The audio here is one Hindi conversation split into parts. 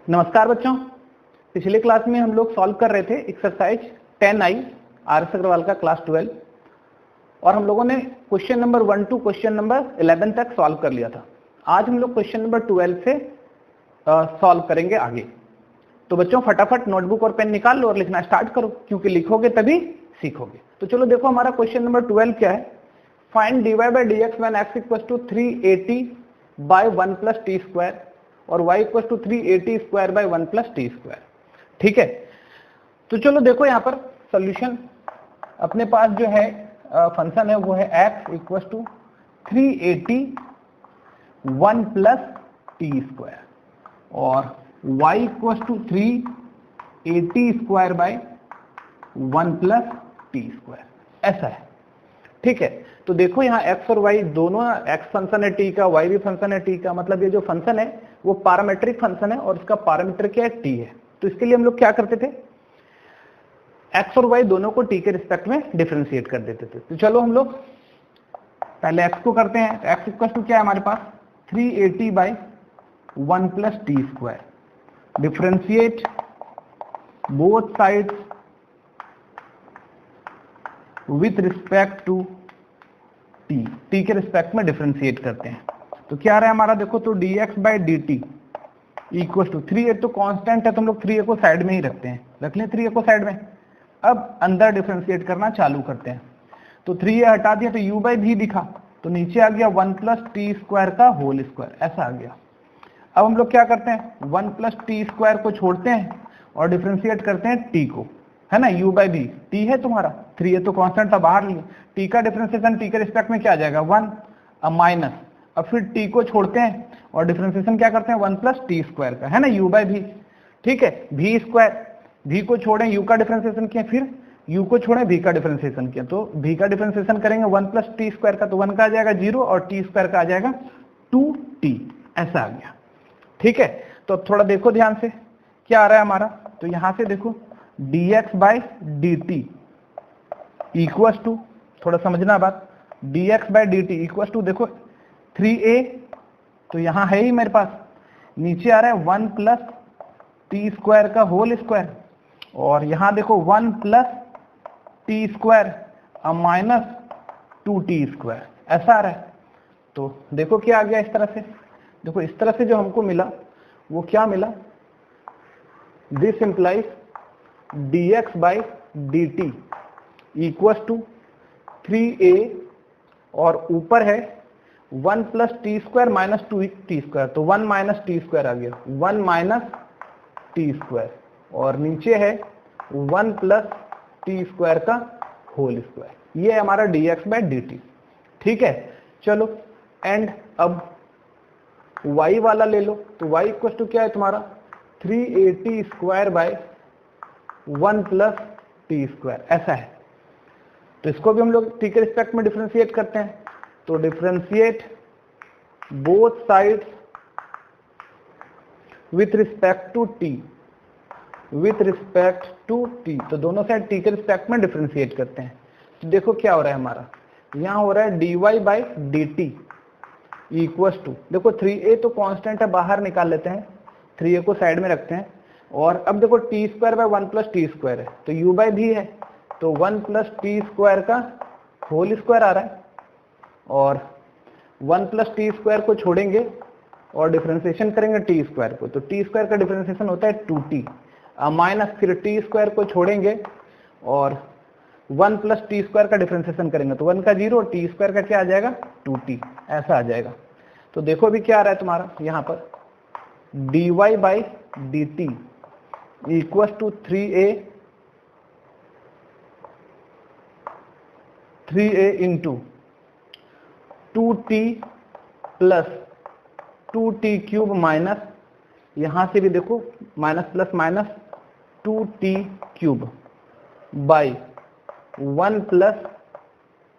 नमस्कार बच्चों, पिछले क्लास में हम लोग सॉल्व कर रहे थे exercise 10I R S Agarwal का क्लास 12 और हम लोगों ने question number 1 to question number 11 तक सॉल्व कर लिया था। आज हम लोग क्वेश्चन नंबर 12 से सॉल्व करेंगे आगे। तो बच्चों फटाफट नोटबुक और पेन निकाल लो और लिखना स्टार्ट करो, क्योंकि लिखोगे तभी सीखोगे। तो चलो देखो हमारा क्वेश्चन नंबर 12 क्या है। Find dy by dx when x equal to 380 by 1 plus T square और y equal to 380 square by 1 plus T square. ठीक है, तो चलो देखो यहाँ पर सॉल्यूशन अपने पास जो है फंक्शन है वो है x equal to 380 1 plus T square और y equal to 380 square by 1 plus T square, ऐसा है। ठीक है, तो देखो यहाँ x और y दोनों, x फंक्शन है t का, y भी फंक्शन है t का, मतलब ये जो फंक्शन है वो पैरामीट्रिक फंक्शन है और इसका पैरामीटर क्या है, t है। तो इसके लिए हम लोग क्या करते थे, x और y दोनों को t के रिस्पेक्ट में डिफरेंशिएट कर देते थे। तो चलो हम लोग पहले x को करते हैं। तो x इक्वल टू क्या है हमारे पास 380 by 1 plus T square, differentiate both sides with respect to T के रिस्पेक्ट में डिफरेंशिएट करते हैं। तो क्या आ रहा है हमारा, देखो तो dx by D T equal to 3a, तो कांस्टेंट है तो हम लोग 3a को साइड में ही रखते हैं, रख लें 3a को साइड में। अब अंदर डिफरेंशिएट करना चालू करते हैं। तो 3a हटा दिया तो u बाई भी दिखा, तो नीचे आ गया 1 प्लस टी स्क्वायर का होल स्क्वायर, ऐसा आ गया। अब हम लोग क्या करते हैं, 1 प्लस टी स्क्वायर को छोड़ते हैं और डिफरेंशिएट करते हैं t को, है ना, u बाई बी। टी है तुम्हारा, 3a तो कांस्टेंट था बाहर लिए, t का डिफरेंशिएशन t के रिस्पेक्ट में क्या आ जाएगा 1, अब माइनस, अब फिर t को छोड़ते हैं और डिफरेंशिएशन क्या करते हैं 1 प्लस टी स्क्वायर का, है ना, u बाई भी। ठीक है, v स्क्वायर, v को छोड़ें u का डिफरेंशिएशन किया, फिर u को छोड़ें v का डिफरेंशिएशन किया, तो v का डिफरेंशिएशन करेंगे 1 प्लस टी स्क्वायर का, तो 1 का आ जाएगा 0 और टी स्क्वायर का आ जाएगा 2t, ऐसा आ गया। ठीक है, तो अब थोड़ा देखो ध्यान से क्या आ रहा है हमारा। तो यहां से देखो dx by D T equal to, थोड़ा समझना बात, dx by D T equal to, देखो 3a तो यहां है ही मेरे पास, नीचे आ रहा है 1 प्लस टी स्क्वायर का होल स्क्वायर और यहां देखो 1 plus T square minus 2t square, ऐसा आ रहा है। तो देखो क्या आ गया इस तरह से, देखो इस तरह से जो हमको मिला वो क्या मिला, this implies dx by D T equal to 3a और ऊपर है 1 plus T square minus 2t square, तो 1 माइनस टी स्क्वायर आ गया, 1 माइनस टी स्क्वायर और नीचे है 1 प्लस टी स्क्वायर का होल स्क्वायर, ये है हमारा dx बाई डी टी। ठीक है, चलो एंड अब y वाला ले लो। तो y इक्वल टू क्या है तुम्हारा 380 square by 1 plus T square, ऐसा है। तो इसको भी हम लोग t के रिस्पेक्ट में डिफरेंशिएट करते हैं, तो differentiate both sides with respect to t, with respect to t, तो दोनों साइड t के रिस्पेक्ट में डिफरेंशिएट करते हैं। तो देखो क्या हो रहा है हमारा, यहाँ हो रहा है dy by D T equal to, देखो 3a तो कांस्टेंट है बाहर निकाल लेते हैं, 3a को साइड में रखते हैं और अब देखो T square by 1 plus T square है, तो u बाई भी है, तो 1 प्लस टी स्क्वायर का होल स्क्वायर आ रहा है और 1 प्लस टी स्क्वायर को छोड़ेंगे और डिफरेंशिएशन करेंगे टी स्क्वायर को, तो टी स्क्वायर का डिफरेंशिएशन होता है 2t माइनस, फिर टी स्क्वायर को छोड़ेंगे और 1 प्लस टी स्क्वायर का डिफरेंशिएशन करेंगे, तो 1 का 0 और टी स्क्वायर का क्या आ जाएगा 2t, ऐसा आ जाएगा। तो देखो अभी क्या आ रहा है तुम्हारा यहाँ पर, dy by D T equal to 3a into 2t plus 2t cube minus, यहां से भी देखो minus plus minus 2t cube by 1 plus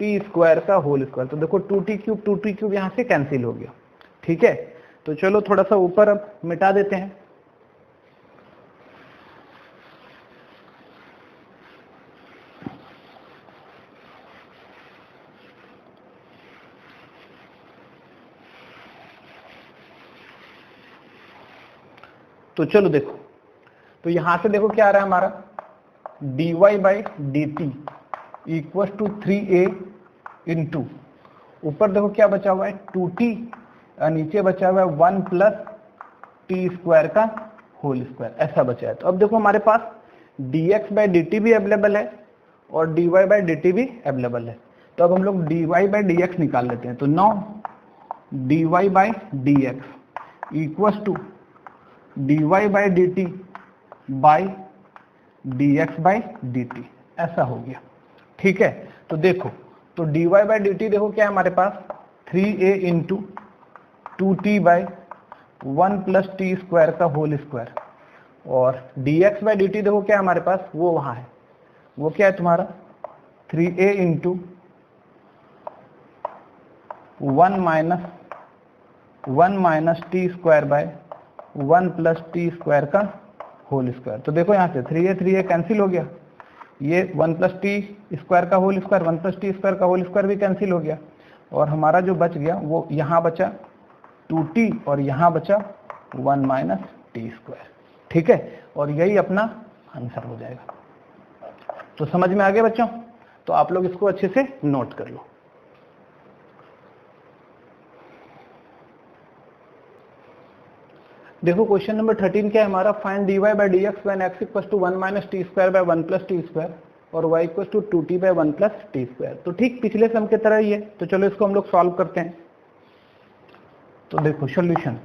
T square का होल स्क्वायर, तो देखो 2t क्यूब यहां से कैंसिल हो गया। ठीक है, तो चलो थोड़ा सा ऊपर अब मिटा देते हैं। तो चलो देखो, तो यहां से देखो क्या आ रहा है हमारा, dy by D T equal to 3a into, ऊपर देखो क्या बचा हुआ है 2t और नीचे बचा हुआ है 1 प्लस टी स्क्वायर का होल स्क्वायर, ऐसा बचा है। तो अब देखो हमारे पास dx बाई डी टी भी अवेलेबल है और dy बाई डी टी भी अवेलेबल है। तो अब हम लोग dy बाई डी एक्स निकाल लेते हैं। तो now dy by D x equal to dy by D T by dx by D T, ऐसा हो गया। ठीक है, तो देखो, तो dy बाई डी टी देखो क्या है हमारे पास 3a into 2t by 1 plus T square का होल स्क्वायर, और dx बाई डी टी देखो क्या है हमारे पास, वो वहां है, वो क्या है तुम्हारा 3a into 1 minus T square by 1 plus T square का होल स्क्वायर। तो देखो यहाँ से 3a कैंसिल हो गया, ये 1 प्लस टी स्क्वायर का whole square 1 plus T square का होल स्क्वायर भी कैंसिल हो गया, और हमारा जो बच गया वो यहाँ बचा 2t और यहाँ बचा 1 माइनस टी स्क्वायर। ठीक है, और यही अपना आंसर हो जाएगा। तो समझ में आ गया बच्चों? तो आप लोग इसको अच्छे से नोट कर लो। देखो क्वेश्चन नंबर 13 क्या है हमारा, find dy by D X when x equal to 1 minus T square by 1 plus T square और y equal to 2t by 1 plus T square. तो ठीक पिछले सम के तरह ही है, तो चलो इसको हम लोग सॉल्व करते हैं। तो देखो सॉल्यूशन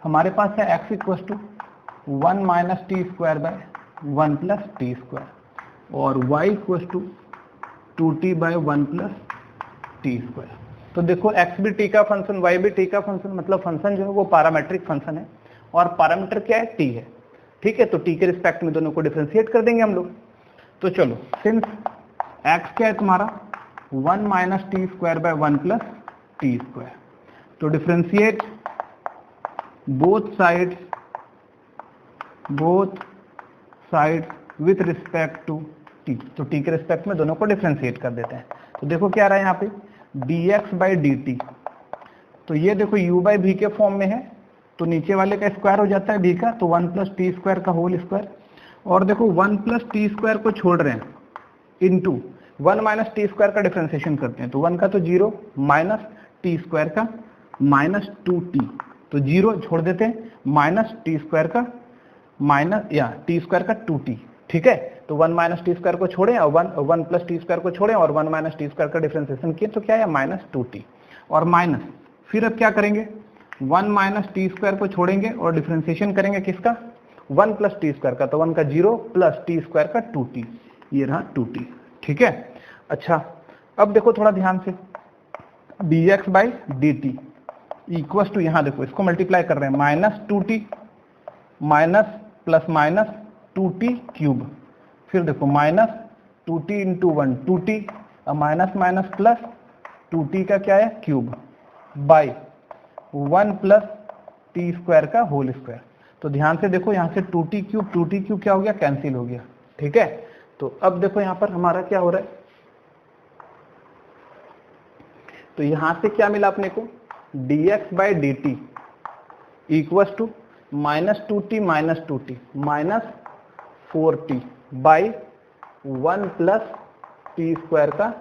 हमारे पास है x equal to 1 minus T square by 1 plus T square और y equal to 2t by 1 plus T square. तो देखो x भी t का फंक्शन, y भी t का फंक्शन, मतलब फंक्शन जो है वो पैरामीट्रिक फंक्शन है और पैरामीटर क्या है, t है। ठीक है, तो t के रिस्पेक्ट में दोनों को डिफरेंशिएट कर देंगे हम लोग। तो चलो, सिंस x क्या है तुम्हारा 1 minus T square by 1 plus T square, तो differentiate both side with respect to t। तो t के रिस्पेक्ट में दोनों को डिफरेंशिएट कर देते हैं। तो देखो क्या आ रहा है यहाँ पे dx बाई डी टी, तो ये देखो u बाई v के फॉर्म में है, तो नीचे वाले का स्क्वायर हो जाता है v का, तो 1 प्लस टी स्क्वायर का होल स्क्वायर, और देखो 1 प्लस टी स्क्वायर को छोड़ रहे हैं इंटू 1 माइनस टी स्क्वायर का डिफरेंशिएशन करते हैं, तो 1 का तो 0 माइनस टी स्क्वायर का माइनस 2t, तो 0 छोड़ देते हैं, माइनस टी स्क्वायर का माइनस या टी स्क्वायर का 2t। ठीक है, तो 1 माइनस टी स्क्वायर को छोड़ें और 1 प्लस टी स्क्वायर को छोड़ें और 1 माइनस टी स्क्वायर का डिफरेंशिएशन किए, तो क्या है माइनस 2t, और माइनस फिर अब क्या करेंगे 1 माइनस टी स्क्वायर को छोड़ेंगे और डिफरेंशिएशन करेंगे किसका 1 प्लस टी स्क्वायर का, तो 1 का 0 प्लस टी स्क्वायर का 2t, ये रहा 2t। ठीक है, अच्छा अब देखो थोड़ा ध्यान से, dx by D T equal to, यहाँ देखो इसको मल्टीप्लाई कर रहे हैं, minus 2t minus plus minus 2t cube, फिर देखो माइनस 2t इंटू 1 2t और माइनस माइनस प्लस 2t का क्या है cube by 1 plus T square का होल स्क्वायर। तो ध्यान से देखो यहाँ से 2t क्यूब क्या हो गया, कैंसिल हो गया। ठीक है, तो अब देखो यहाँ पर हमारा क्या हो रहा है, तो यहाँ से क्या मिला अपने को dx by D T equal to minus 2t minus 4t by 1 plus T square का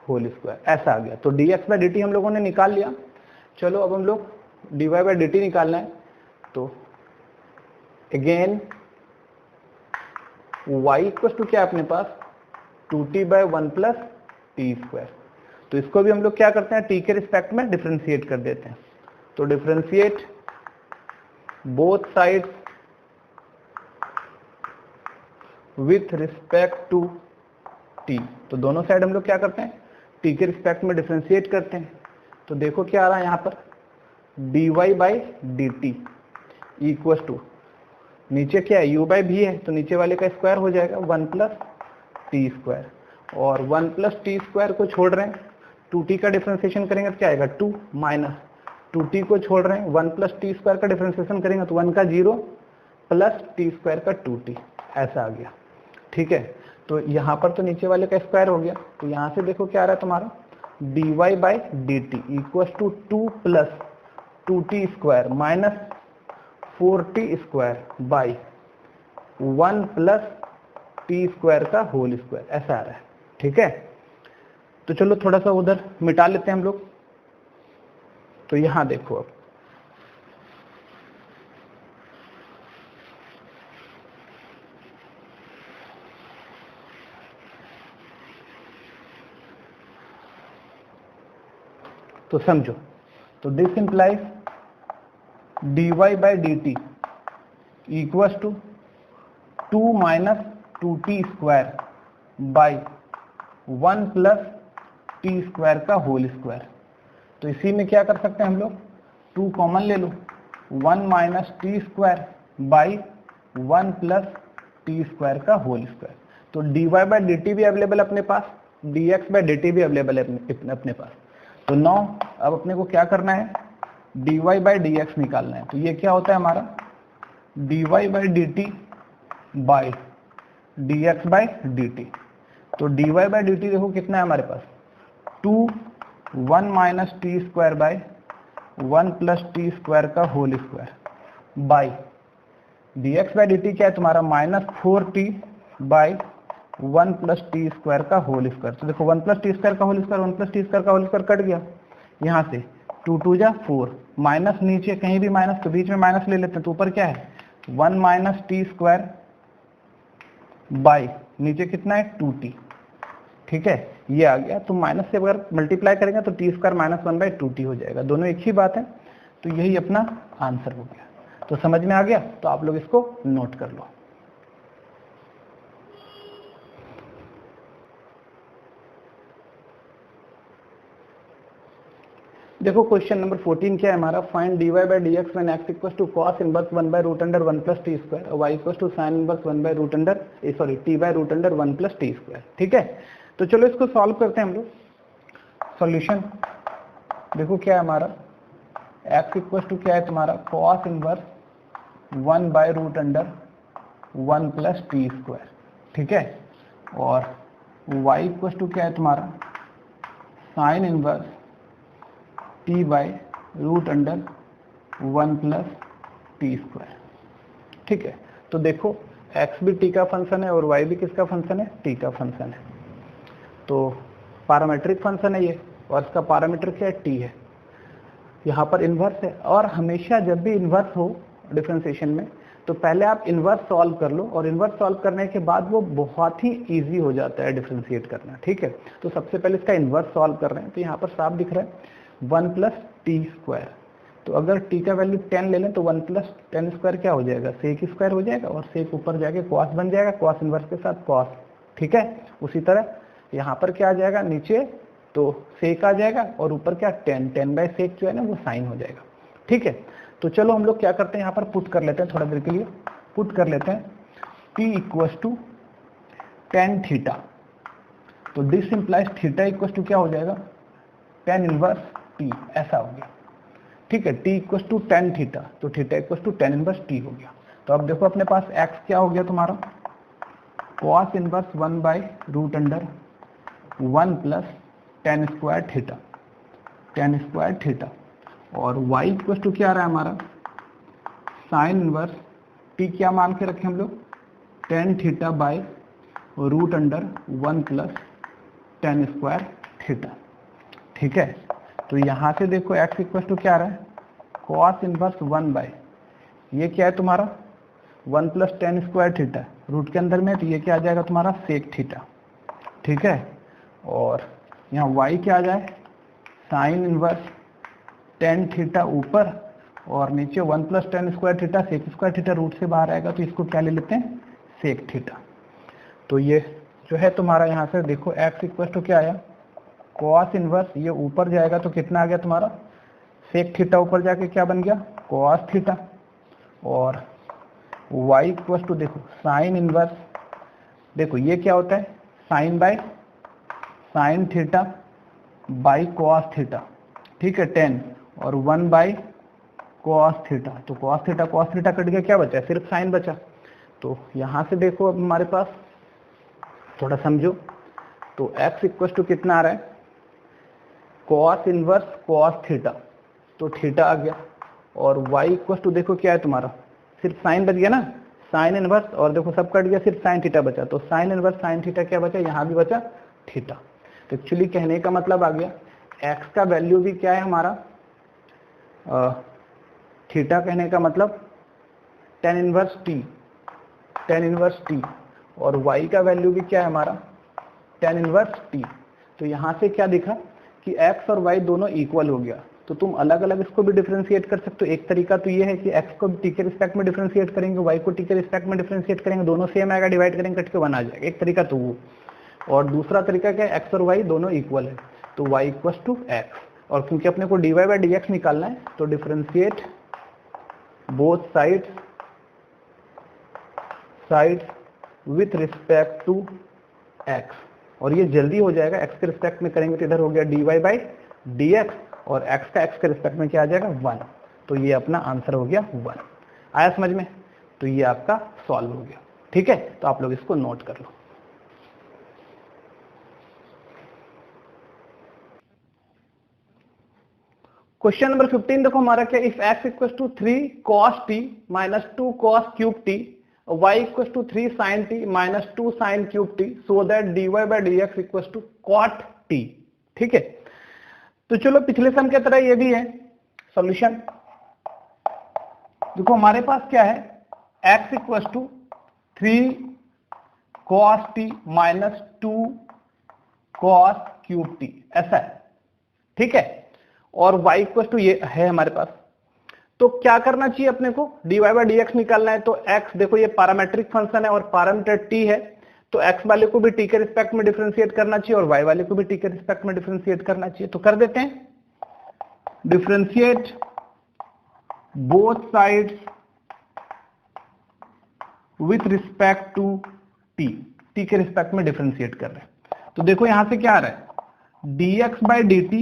होल स्क्वायर, ऐसा आ गया। तो dx बाई डी टी हम लोगों ने निकाल लिया। चलो अब हम लोग dy बाई डी टी निकालना है, तो अगेन y इक्वल टू क्या अपने पास 2t by 1 plus T square, तो इसको भी हम लोग क्या करते हैं t के रिस्पेक्ट में डिफरेंशिएट कर देते हैं। तो differentiate both side with respect to t, तो दोनों साइड हम लोग क्या करते हैं t के रिस्पेक्ट में डिफरेंशिएट करते हैं। तो देखो क्या आ रहा है यहाँ पर dy by D T equal to, नीचे क्या है u बाई v है, तो नीचे वाले का स्क्वायर हो जाएगा 1 प्लस टी स्क्वायर, और 1 प्लस टी स्क्वायर को छोड़ रहे हैं 2t का डिफरेंशिएशन करेंगे तो क्या आएगा 2 माइनस 2t को छोड़ रहे हैं 1 प्लस टी स्क्वायर का डिफरेंशिएशन करेंगे तो 1 का 0 प्लस टी स्क्वायर का 2t, ऐसा आ गया। ठीक है, तो यहाँ पर तो नीचे वाले का स्क्वायर हो गया, तो यहाँ से देखो क्या आ रहा है तुम्हारा dy by D T equal to 2 plus 2t square minus 4t² by 1 plus T square का होल स्क्वायर, ऐसा आ रहा है। ठीक है, तो चलो थोड़ा सा उधर मिटा लेते हैं हम लोग। तो यहां देखो अब तो समझो, तो this implies dy by D T equals to 2 minus 2t square by 1 plus T square का होल स्क्वायर। तो इसी में क्या कर सकते हैं हम लोग, 2 कॉमन ले लो, 1 minus T square by 1 plus T square का होल स्क्वायर। तो dy बाई डी टी भी अवेलेबल अपने पास, dx बाई डी टी भी अवेलेबल है अपने पास। तो नौ अब अपने को क्या करना है, dy बाई डी एक्स निकालना है। तो ये क्या होता है हमारा, dy by D T by D x by D t. तो dy बाई डी टी देखो कितना है हमारे पास, 2 1 minus T square by 1 plus T square का whole square by dx by D T क्या है तुम्हारा, minus 4t by 1 plus T square का होल स्क्वायर। तो देखो 1 प्लस टी स्क्वायर का whole square 1 plus T square का होल स्क्वायर कट गया, यहाँ से 2 2 जा 4, माइनस नीचे कहीं भी माइनस, तो बीच में माइनस ले लेते हैं। तो ऊपर क्या है 1 माइनस टी स्क्वायर बाई नीचे कितना है 2t। ठीक है, ये आ गया। तो माइनस से अगर मल्टीप्लाई करेंगे तो T square minus 1 by 2t हो जाएगा, दोनों एक ही बात है। तो यही अपना आंसर हो गया। तो समझ में आ गया, तो आप लोग इसको नोट कर लो। देखो क्वेश्चन नंबर 14 क्या है हमारा, find dy by D X when x equals to cos inverse 1 by root under 1 plus T square और y equals to sin inverse 1 by root under t by root under 1 plus T square. ठीक है, तो चलो इसको सॉल्व करते हैं हम लोग। सॉल्यूशन देखो क्या है हमारा, x इक्वल्स टू क्या है तुम्हारा cos inverse 1 by root under 1 plus T square. ठीक है, और y इक्वल्स टू क्या है तुम्हारा sin inverse t by root under 1 plus T square. ठीक है, तो देखो x भी t का फंक्शन है और y भी किसका फंक्शन है, t का फंक्शन है। तो पैरामीट्रिक फंक्शन है ये, और इसका पैरामीटर क्या है, t है। यहाँ पर इन्वर्स है, और हमेशा जब भी इन्वर्स हो डिफरेंशिएशन में तो पहले आप इन्वर्स सॉल्व कर लो, और इन्वर्स सॉल्व करने के बाद वो बहुत ही इजी हो जाता है डिफरेंशिएट करना। ठीक है, तो सबसे पहले इसका इन्वर्स सॉल्व कर रहे हैं। तो यहाँ पर साफ दिख रहा है 1 प्लस टी स्क्वायर। तो अगर t का वैल्यू 10 ले लें तो 1 प्लस 10 स्क्वायर क्या हो जाएगा, सेक स्क्वायर हो जाएगा, और सेक ऊपर जाके कॉस बन जाएगा, कॉस इनवर्स के साथ कॉस। ठीक है, उसी तरह यहाँ पर क्या आ जाएगा, नीचे तो सेक आ जाएगा और ऊपर क्या 10 बाई सेक जो है ना वो साइन हो जाएगा। ठीक है, तो चलो हम लोग क्या करते हैं, यहाँ पर पुट कर लेते हैं, थोड़ा देर के लिए पुट कर लेते हैं t equals to tan theta. तो this implies theta equals to क्या हो जाएगा, टेन इनवर्स t, ऐसा हो गया। ठीक है, t equals to tan theta, तो theta equals to tan inverse t हो गया। तो अब देखो अपने पास x क्या हो गया तुम्हारा, cos inverse 1 by root under 1 plus tan square theta, tan square theta, और y इक्वल्स टू क्या आ रहा है हमारा साइन इनवर्स t क्या मान के रखे हम लोग, tan theta by root under 1 plus tan square theta. ठीक है, तो यहाँ से देखो x इक्वल टू क्या आ रहा है, cos इनवर्स 1 बाई, ये क्या है तुम्हारा 1 plus tan square theta, root के अंदर में, तो ये क्या आ जाएगा तुम्हारा सेक थीटा। ठीक है, और यहाँ y क्या आ जाए, साइन इनवर्स टेन थीटा ऊपर, और नीचे 1 plus tan square theta, sec square theta root से बाहर आएगा, तो इसको क्या ले लेते हैं, सेक थीटा। तो ये जो है तुम्हारा यहाँ से देखो x इक्वल टू क्या आया, cos इनवर्स, ये ऊपर जाएगा तो कितना आ गया तुम्हारा सेक थीटा, ऊपर जाके क्या बन गया cos थीटा, और y इक्वल टू देखो साइन इनवर्स, देखो ये क्या होता है sine by sine theta by cos theta. ठीक है, 10 और 1 बाई कॉस थीटा, तो कॉस थीटा कट गया, क्या बचा, सिर्फ साइन बचा। तो यहाँ से देखो अब हमारे पास थोड़ा समझो, तो x इक्वल टू कितना आ रहा है, कॉस इनवर्स कॉस थीटा, तो थीटा आ गया, और y इक्वल टू देखो क्या है तुम्हारा सिर्फ साइन बच गया ना, साइन इनवर्स, और देखो सब कट गया, सिर्फ साइन थीटा बचा, तो साइन इनवर्स साइन थीटा क्या बचा, यहाँ भी बचा थीटा। तो एक्चुअली कहने का मतलब आ गया एक्स का वैल्यू भी क्या है हमारा थीटा, कहने का मतलब tan इनवर्स टी, और y का वैल्यू भी क्या है हमारा tan इनवर्स टी। तो यहाँ से क्या दिखा कि x और y दोनों इक्वल हो गया, तो तुम अलग अलग इसको भी डिफरेंशिएट कर सकते हो। एक तरीका तो ये है कि x को t के रिस्पेक्ट में डिफरेंशिएट करेंगे, y को t के रिस्पेक्ट में डिफरेंशिएट करेंगे, दोनों सेम आएगा, डिवाइड करेंगे, कट के 1 आ जाएगा, एक तरीका तो वो। और दूसरा तरीका क्या है, x और y दोनों इक्वल है, तो y इक्वल टू x, और क्योंकि अपने को dy बाई dx निकालना है तो differentiate both sides with respect to x, और ये जल्दी हो जाएगा, x के रिस्पेक्ट में करेंगे तो इधर हो गया dy बाई dx, और x का x के रिस्पेक्ट में क्या आ जाएगा 1, तो ये अपना आंसर हो गया 1। आया समझ में? तो ये आपका सॉल्व हो गया। ठीक है, तो आप लोग इसको नोट कर लो। क्वेश्चन नंबर 15 देखो हमारा क्या, if x equal to 3 cos t minus 2 cos cube t, y equal to 3 sin t minus 2 sin cube t, so that dy by dx equal to cot t। ठीक है, तो चलो पिछले सम की तरह ये भी है सॉल्यूशन। देखो हमारे पास क्या है, x equal to 3 cos t minus 2 cos cube t, ऐसा है। ठीक है, और y इक्वल टू ये है हमारे पास, तो क्या करना चाहिए अपने को, dy बाई dx निकालना है। तो x देखो ये पैरामीट्रिक फंक्शन है और पैरामीटर t है, तो x वाले को भी t के रिस्पेक्ट में डिफरेंशिएट करना चाहिए और y वाले को भी t के रिस्पेक्ट में डिफरेंशिएट करना चाहिए। तो कर देते हैं, differentiate both sides with respect to t के रिस्पेक्ट में डिफरेंशिएट कर रहे हैं। तो देखो यहां से क्या आ रहा है, dx by dt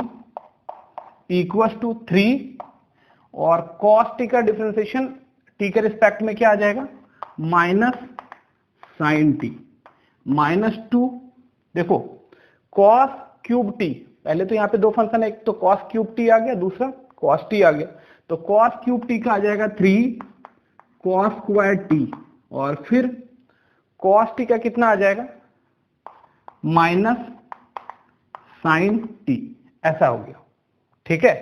equal to 3, और cos t का डिफरेंशिएशन t के रिस्पेक्ट में क्या आ जाएगा, माइनस साइन t माइनस 2, देखो cos क्यूब t, पहले तो यहाँ पे दो फंक्शन है, एक तो cos क्यूब t आ गया, दूसरा cos t आ गया, तो cos क्यूब t का आ जाएगा 3 cos स्क्वायर t, और फिर cos t का कितना आ जाएगा, माइनस साइन t, ऐसा हो गया। ठीक है,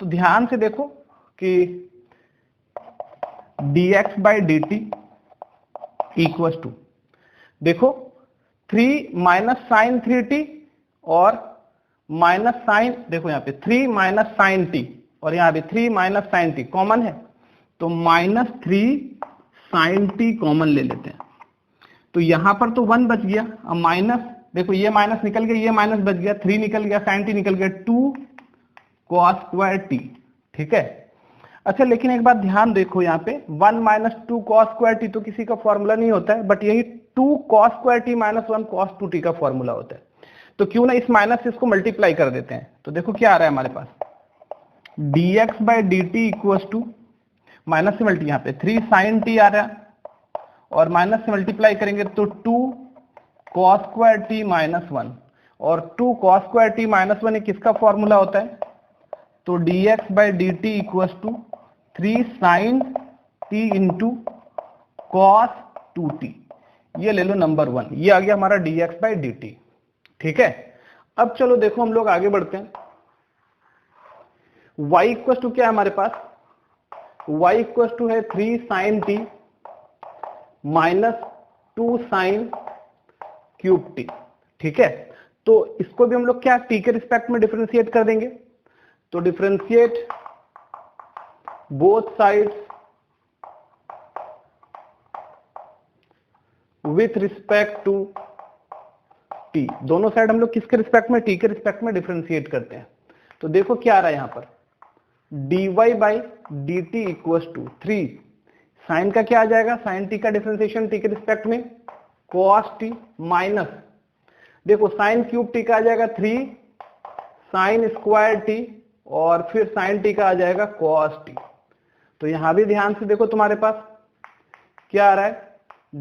तो ध्यान से देखो कि dx by dt equal to, देखो 3 माइनस साइन 3t और माइनस साइन, देखो यहाँ पे 3 माइनस साइन t और यहाँ पे 3 माइनस साइन t कॉमन है, तो माइनस 3 साइन t कॉमन ले लेते हैं, तो यहां पर तो 1 बच गया, अब माइनस, देखो ये माइनस निकल गया, ये माइनस बच गया, 3 निकल गया, साइन t निकल गया, 2 cos स्क्वायर t। ठीक है, अच्छा लेकिन एक बात ध्यान देखो, यहाँ पे 1 माइनस 2 cos स्क्वायर t तो किसी का फॉर्मूला नहीं होता है, बट यही 2 cos square t minus 1 cos 2t का फॉर्मूला होता है। तो क्यों ना इस माइनस से इसको मल्टीप्लाई कर देते हैं। तो देखो क्या आ रहा है हमारे पास, dx by dt equal to, minus से मल्टी, यहाँ पे 3 साइन t आ रहा है और माइनस से मल्टीप्लाई करेंगे तो 2 cos स्क्वायर t माइनस 1, और 2 cos स्क्वायर t माइनस 1 किसका फॉर्मूला होता है, तो dx by dt equal to 3 sine t into cos 2t, ये ले लो नंबर 1, ये आ गया हमारा dx बाई dt। ठीक है, अब चलो देखो हम लोग आगे बढ़ते हैं, y इक्वल टू क्या है हमारे पास, y इक्वल टू है 3 sine t minus 2 sine cube t। ठीक है, तो इसको भी हम लोग क्या t के रिस्पेक्ट में डिफरेंशिएट कर देंगे, तो differentiate both sides with respect to t, दोनों साइड हम लोग किसके रिस्पेक्ट में, t के रिस्पेक्ट में डिफरेंशिएट करते हैं। तो देखो क्या आ रहा है यहां पर, dy by dt equal to 3, sine का क्या आ जाएगा, साइन t का डिफरेंशिएशन t के रिस्पेक्ट में cos t माइनस, देखो साइन क्यूब t का आ जाएगा 3 साइन स्क्वायर t और फिर साइन t का आ जाएगा cos t। तो यहां भी ध्यान से देखो तुम्हारे पास क्या आ रहा है,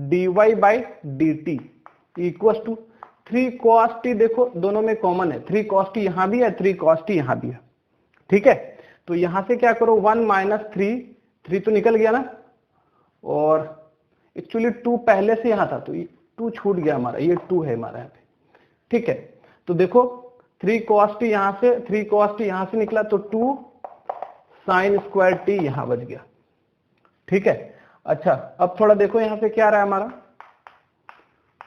dy by dt equal to 3 cos t, देखो दोनों में कॉमन है, 3 cos t यहां भी है, 3 cos t यहां भी है। ठीक है, तो यहां से क्या करो, 1 माइनस 3 तो निकल गया ना, और एक्चुअली 2 पहले से यहाँ था तो ये 2 छूट गया हमारा, ये 2 है हमारा यहाँ पे, ठीक है। तो देखो 3 cos t यहाँ से, 3 cos t यहाँ से निकला तो 2 sin स्क्वायर t यहाँ बच गया, ठीक है। अच्छा अब थोड़ा देखो यहाँ पे क्या आ रहा है हमारा,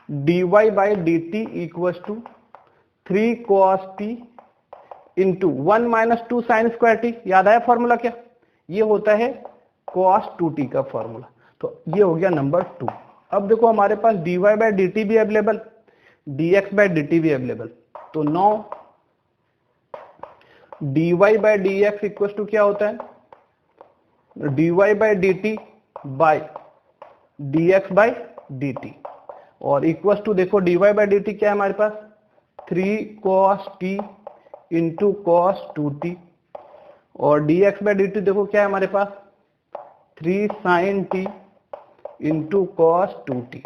dy by D T equal to 3 cos t into 1 minus 2 sine square T. याद आया फॉर्मूला क्या, ये होता है cos 2t का फॉर्मूला। तो ये हो गया नंबर 2। अब देखो हमारे पास dy बाई डी टी भी available, dx by D T भी अवेलेबल। तो 9 dy by D x equal to क्या होता है, dy by D T by D x by D T, और इक्वल टू देखो dy बाई डी टी क्या है हमारे पास, 3 cos t into cos 2t, और dx बाई डी टी देखो क्या है हमारे पास, 3 sin t into cos 2t।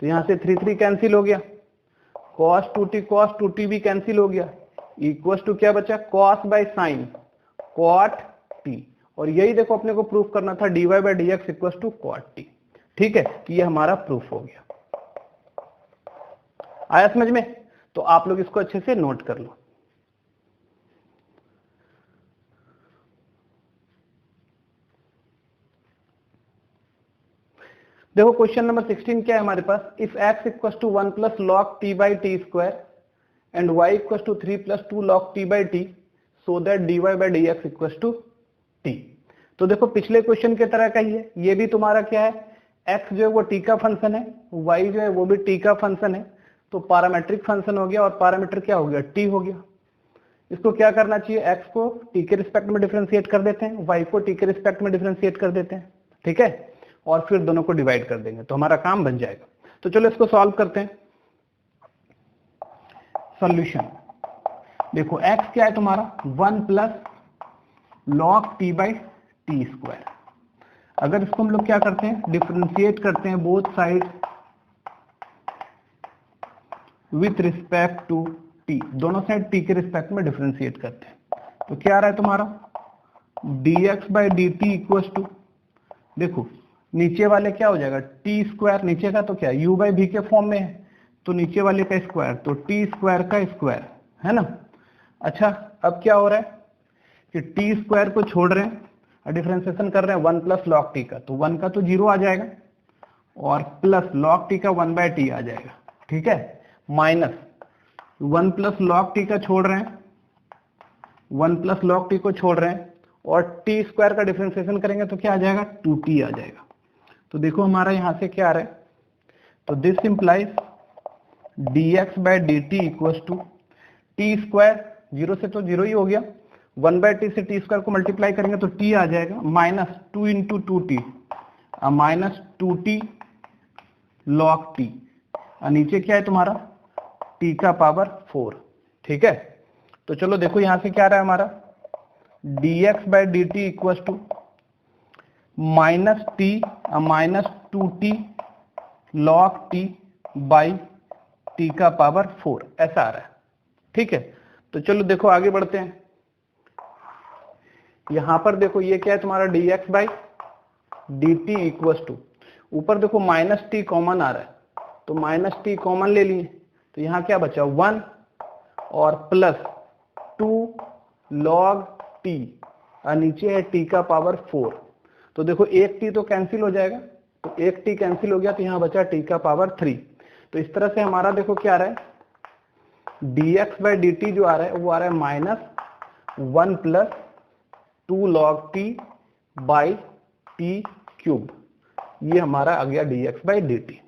तो यहां से 3 3 कैंसिल हो गया, cos 2t भी कैंसिल हो गया, इक्वल टू क्या बचा, cos by sign cot t। और यही देखो अपने को प्रूफ करना था, dy by D x equal to cot t, ठीक है। कि ये हमारा प्रूफ हो गया। आया समझ में? तो आप लोग इसको अच्छे से नोट कर लो। देखो क्वेश्चन नंबर 16 क्या है हमारे पास, if x equal to 1 plus log t by t square and y equal to 3 plus 2 log t by t, so that dy by D x equal to t. तो देखो पिछले क्वेश्चन की तरह का ही है, ये भी तुम्हारा क्या है, x जो है वो t का फंक्शन है, y जो है वो भी t का फंक्शन है। तो पैरामीट्रिक फंक्शन हो गया और पैरामीटर क्या हो गया, t हो गया। इसको क्या करना चाहिए, x को t के रिस्पेक्ट में डिफरेंशिएट कर देते हैं, y को t के रिस्पेक्ट में डिफरेंशिएट कर देते हैं, ठीक है, और फिर दोनों को डिवाइड कर देंगे तो हमारा काम बन जाएगा। तो चलो इसको सॉल्व करते हैं। सॉल्यूशन देखो x क्या है तुम्हारा, 1 plus log t by t square. अगर इसको हम लोग क्या करते हैं, डिफरेंशिएट करते हैं both side with respect to t, दोनों साइड t के रिस्पेक्ट में डिफरेंशिएट करते हैं। तो क्या आ रहा है तुम्हारा, dx by D T equal to, देखो नीचे वाले क्या हो जाएगा, टी स्क्वायर, नीचे का तो क्या u बाई भी के फॉर्म में है, तो नीचे वाले का स्क्वायर, तो टी स्क्वायर का स्क्वायर, है ना। अच्छा अब क्या हो रहा है कि टी स्क्वायर को छोड़ रहे हैं और डिफरेंशिएशन कर रहे हैं 1 प्लस लॉग टी का, तो 1 का तो 0 आ जाएगा और प्लस लॉग टी का 1 बाय टी आ जाएगा, ठीक है, माइनस 1 प्लस लॉग टी का छोड़ रहे हैं, 1 प्लस लॉग टी को छोड़ रहे हैं और टी स्क्वायर का डिफरेंशिएशन करेंगे तो क्या आ जाएगा, 2t आ जाएगा। तो देखो हमारा यहां से क्या आ रहा है, तो this implies dx by D T equal to T square, 0 से तो 0 ही हो गया, 1 बाई टी से टी स्क्वायर को मल्टीप्लाई करेंगे तो t आ जाएगा, minus 2 into 2t, minus 2t log T, और नीचे क्या है तुम्हारा t का पावर 4, ठीक है। तो चलो देखो यहां से क्या आ रहा है हमारा, dx by D T equal to minus t minus 2t log t by t का पावर 4, ऐसा आ रहा है, ठीक है। तो चलो देखो आगे बढ़ते हैं। यहां पर देखो ये क्या है तुम्हारा, dx by D T equal to, ऊपर देखो माइनस टी कॉमन आ रहा है, तो माइनस टी कॉमन ले लिए, तो यहां क्या बचा 1 और प्लस 2 लॉग टी, और नीचे है टी का पावर 4। तो देखो एक टी तो कैंसिल हो जाएगा, तो एक टी कैंसिल हो गया, तो यहां बचा टी का पावर 3। तो इस तरह से हमारा देखो क्या आ रहा है, dx बाई डी टी जो आ रहा है वो आ रहा है minus 1 plus 2 log t by T cube, ये हमारा आ गया dx बाई डी टी,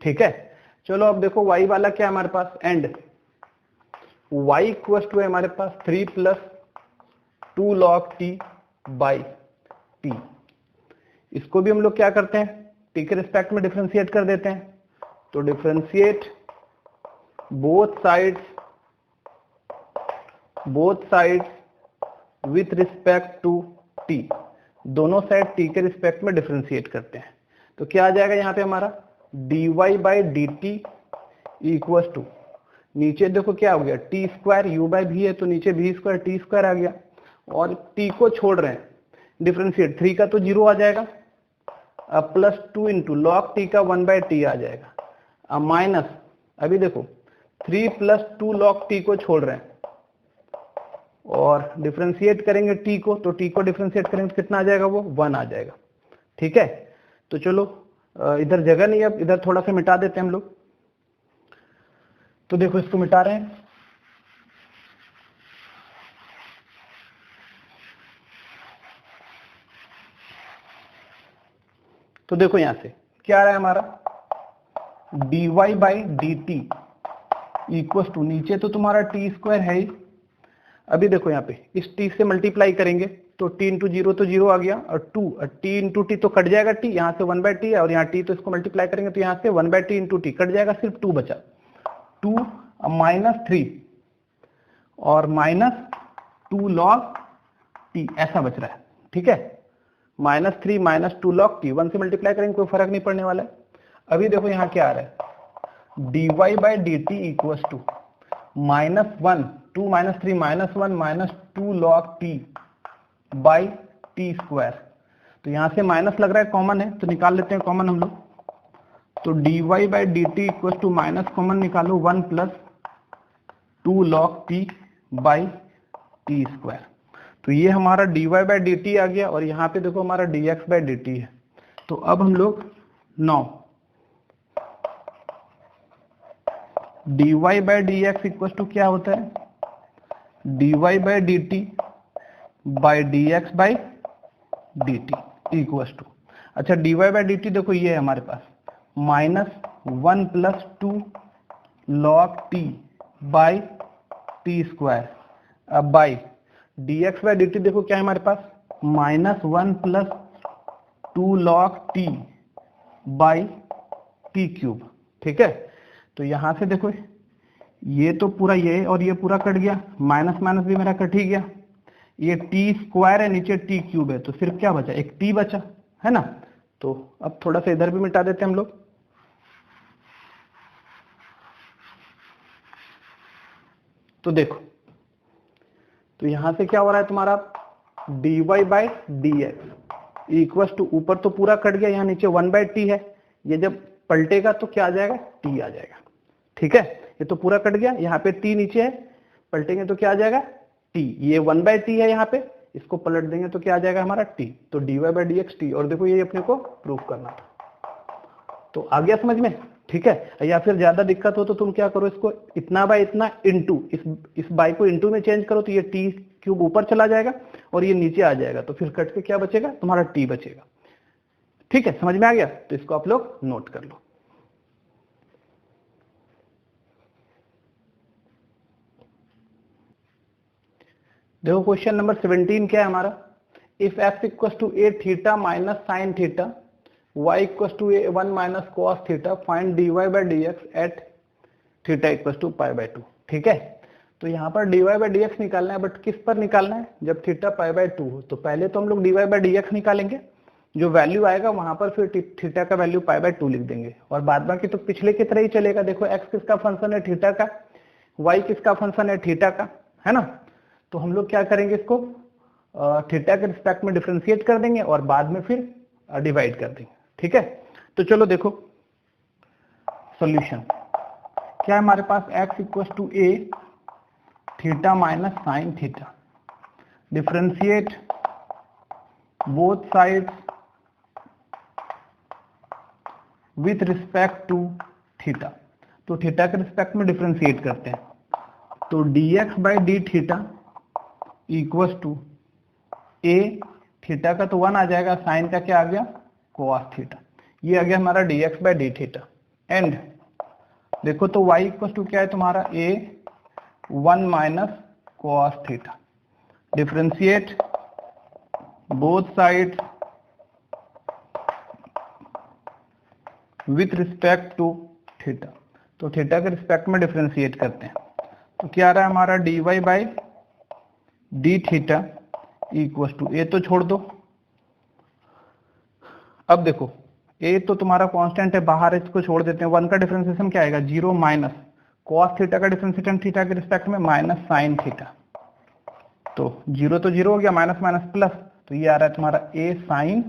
ठीक है। चलो अब देखो y वाला क्या है हमारे पास, एंड y इक्वल टू है हमारे पास 3 plus 2 log t by T. इसको भी हम लोग क्या करते हैं, t के रिस्पेक्ट में डिफरेंशिएट कर देते हैं, तो differentiate both sides with respect to t, दोनों साइड t के रिस्पेक्ट में डिफरेंशिएट करते हैं। तो क्या आ जाएगा यहाँ पे हमारा, dy by D T equal to, नीचे देखो क्या हो गया, टी स्क्वायर, u बाई भी है तो नीचे भी स्क्वायर टी स्क्वायर आ गया, और t को छोड़ रहे हैं डिफरेंशिएट, 3 का तो 0 आ जाएगा, अब प्लस 2 इंटू लॉग टी का 1/t आ जाएगा, अब माइनस, अभी देखो 3 + 2 log t को छोड़ रहे हैं और डिफरेंशिएट करेंगे t को, तो t को डिफरेंशिएट करेंगे तो कितना आ जाएगा, वो 1 आ जाएगा। ठीक है, तो चलो इधर जगह नहीं है, अब इधर थोड़ा सा मिटा देते हैं हम लोग। तो देखो इसको मिटा रहे हैं, तो देखो यहां से क्या आ रहा है हमारा, dy/dt इक्वल टू, नीचे तो तुम्हारा t² है ही, अभी देखो यहाँ पे इस t से मल्टीप्लाई करेंगे तो t × 0 तो 0 आ गया, और 2 t × t तो कट जाएगा, t यहाँ से 1/t है और यहाँ t तो इसको मल्टीप्लाई करेंगे तो यहाँ से 1/t × t कट जाएगा, सिर्फ 2 बचा, 2 -3 और -2 log t ऐसा बच रहा है। ठीक है, -3 -2 log t, 1 से मल्टीप्लाई करेंगे कोई फर्क नहीं पड़ने वाला है। अभी देखो यहाँ क्या आ रहा है, dy/dt equal to -1 2 - 3 -1 -2 log t/t²। तो यहाँ से माइनस लग रहा है, कॉमन है तो निकाल लेते हैं कॉमन हम लोग। तो dy/dt equal to minus common निकालो 1 + 2 log t/t²। तो ये हमारा dy/dt आ गया और यहाँ पे देखो हमारा dx/dt है। तो अब हम लोग 9 dy/dx इक्वल टू क्या होता है, dy/dt dx/dt इक्वल टू, अच्छा dy/dt देखो ये है हमारे पास -1 + 2 log t/t², अब बाई dx/dt देखो क्या है हमारे पास, -1 + 2 log t/t³। ठीक है, तो यहां से देखो ये तो पूरा ये और ये पूरा कट गया, माइनस माइनस भी मेरा कट ही गया, ये t² है नीचे t³ है, तो सिर्फ क्या बचा, एक t बचा है ना। तो अब थोड़ा सा इधर भी मिटा देते हैं हम लोग। तो देखो, तो यहां से क्या हो रहा है तुम्हारा, dy/dx इक्वल टू, ऊपर तो पूरा कट गया, यहाँ नीचे 1/t है, ये जब पलटेगा तो क्या आ जाएगा, t आ जाएगा। ठीक है, ये तो पूरा कट गया, यहाँ पे t नीचे है, पलटेंगे तो क्या आ जाएगा, t, ये 1/t है यहाँ पे, इसको पलट देंगे तो क्या आ जाएगा हमारा t, तो dy/dx t। और देखो ये अपने को प्रूव करना था, तो आ गया समझ में। ठीक है, या फिर ज्यादा दिक्कत हो तो तुम क्या करो, इसको इतना बाय इतना इंटू, इस बाई को इंटू में चेंज करो तो ये t³ ऊपर चला जाएगा और ये नीचे आ जाएगा, तो फिर कट के क्या बचेगा, तुम्हारा t बचेगा। ठीक है, समझ में आ गया, तो इसको आप लोग नोट कर लो। देखो क्वेश्चन नंबर 17 क्या है हमारा, if x equal to a theta minus sine theta, y equal to a1 minus cos theta, find dy/dx at theta equal to π/2। ठीक है, तो यहाँ पर dy/dx निकालना है, बट किस पर निकालना है, जब थीटा π/2 हो। तो पहले तो हम लोग dy/dx निकालेंगे, जो वैल्यू आएगा वहां पर फिर थीटा का वैल्यू π/2 लिख देंगे, और बाद बाकी तो पिछले की तरह ही चलेगा। देखो x किसका फंक्शन है, थीटा का, y किसका फंक्शन है, थीटा का, है ना। तो हम लोग क्या करेंगे, इसको थीटा के रिस्पेक्ट में डिफरेंशिएट कर देंगे और बाद में फिर डिवाइड कर देंगे। ठीक है, तो चलो देखो सॉल्यूशन क्या है हमारे पास, x equal to a theta minus sine theta, differentiate both sides with respect to theta. तो थीटा के रिस्पेक्ट में डिफरेंशिएट करते हैं, तो dx/d theta equal to a, theta का तो 1 आ जाएगा, साइन का क्या आ गया, cos थीटा, ये आ गया हमारा dx/d थीटा। एंड देखो तो y इक्वल टू क्या है तुम्हारा, a1 minus cos theta, differentiate both sides with respect to theta. तो थीटा के रिस्पेक्ट में डिफरेंशिएट करते हैं, तो क्या आ रहा है हमारा dy/d थीटा इक्वल टू, ए तो छोड़ दो, अब देखो ए तो तुम्हारा कांस्टेंट है बाहर, इसको छोड़ देते हैं, 1 का डिफरेंशिएशन क्या आएगा, 0 माइनस कॉस थीटा का डिफरेंशिएशन थीटा के रिस्पेक्ट में माइनस साइन थीटा, तो 0 तो 0 हो गया, माइनस माइनस प्लस, तो ये आ रहा है तुम्हारा a साइन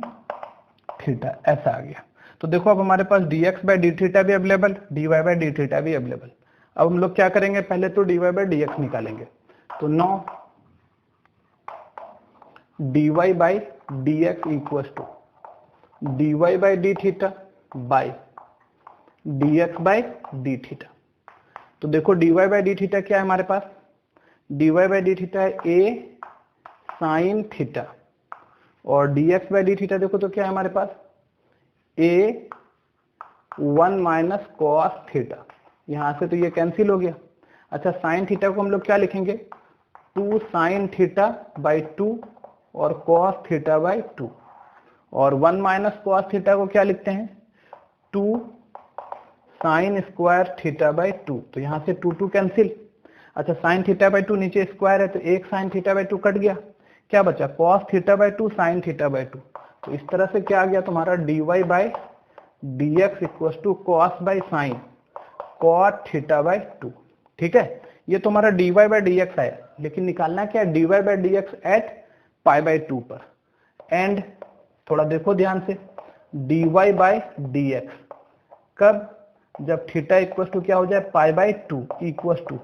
थीटा, ऐसा आ गया। तो देखो अब हमारे पास dx बाई डी थीटा भी available, dy by d theta भी अवेलेबल। अब हम लोग क्या करेंगे, पहले तो dy बाई dx निकालेंगे। तो 9 dy by dx equal to dy by d theta by dx by d theta. तो देखो dy बाई डी थीटा क्या है हमारे पास, dy बाई डी थीटा है a साइन थीटा, और dx बाई डी थीटा देखो तो क्या है हमारे पास, a 1 माइनस कॉस थीटा। यहां से तो ये कैंसिल हो गया। अच्छा, साइन थीटा को हम लोग क्या लिखेंगे, 2 साइन थीटा बाई 2 और कॉस थीटा बाई 2, और 1 माइनस कॉस थीटा को क्या लिखते हैं, 2 साइन स्क्वायर थीटा बाई 2। तो यहां से 2 कैंसिल। अच्छा, साइन थीटा बाई 2 नीचे स्क्वायर है तो एक साइन थीटा बाई 2 कट गया, क्या बचा, cos theta by 2 sine theta by 2। तो इस तरह से क्या आ गया तुम्हारा, dy by D x equal to cos by sine cot theta by 2। ठीक है, ये तुम्हारा dy बाई डी एक्स आया, लेकिन निकालना क्या है, dy by D x at pi by 2 पर। एंड थोड़ा देखो ध्यान से, dy बाई डी एक्स कब, जब थीटा इक्वल टू क्या हो जाए, pi by 2 equal to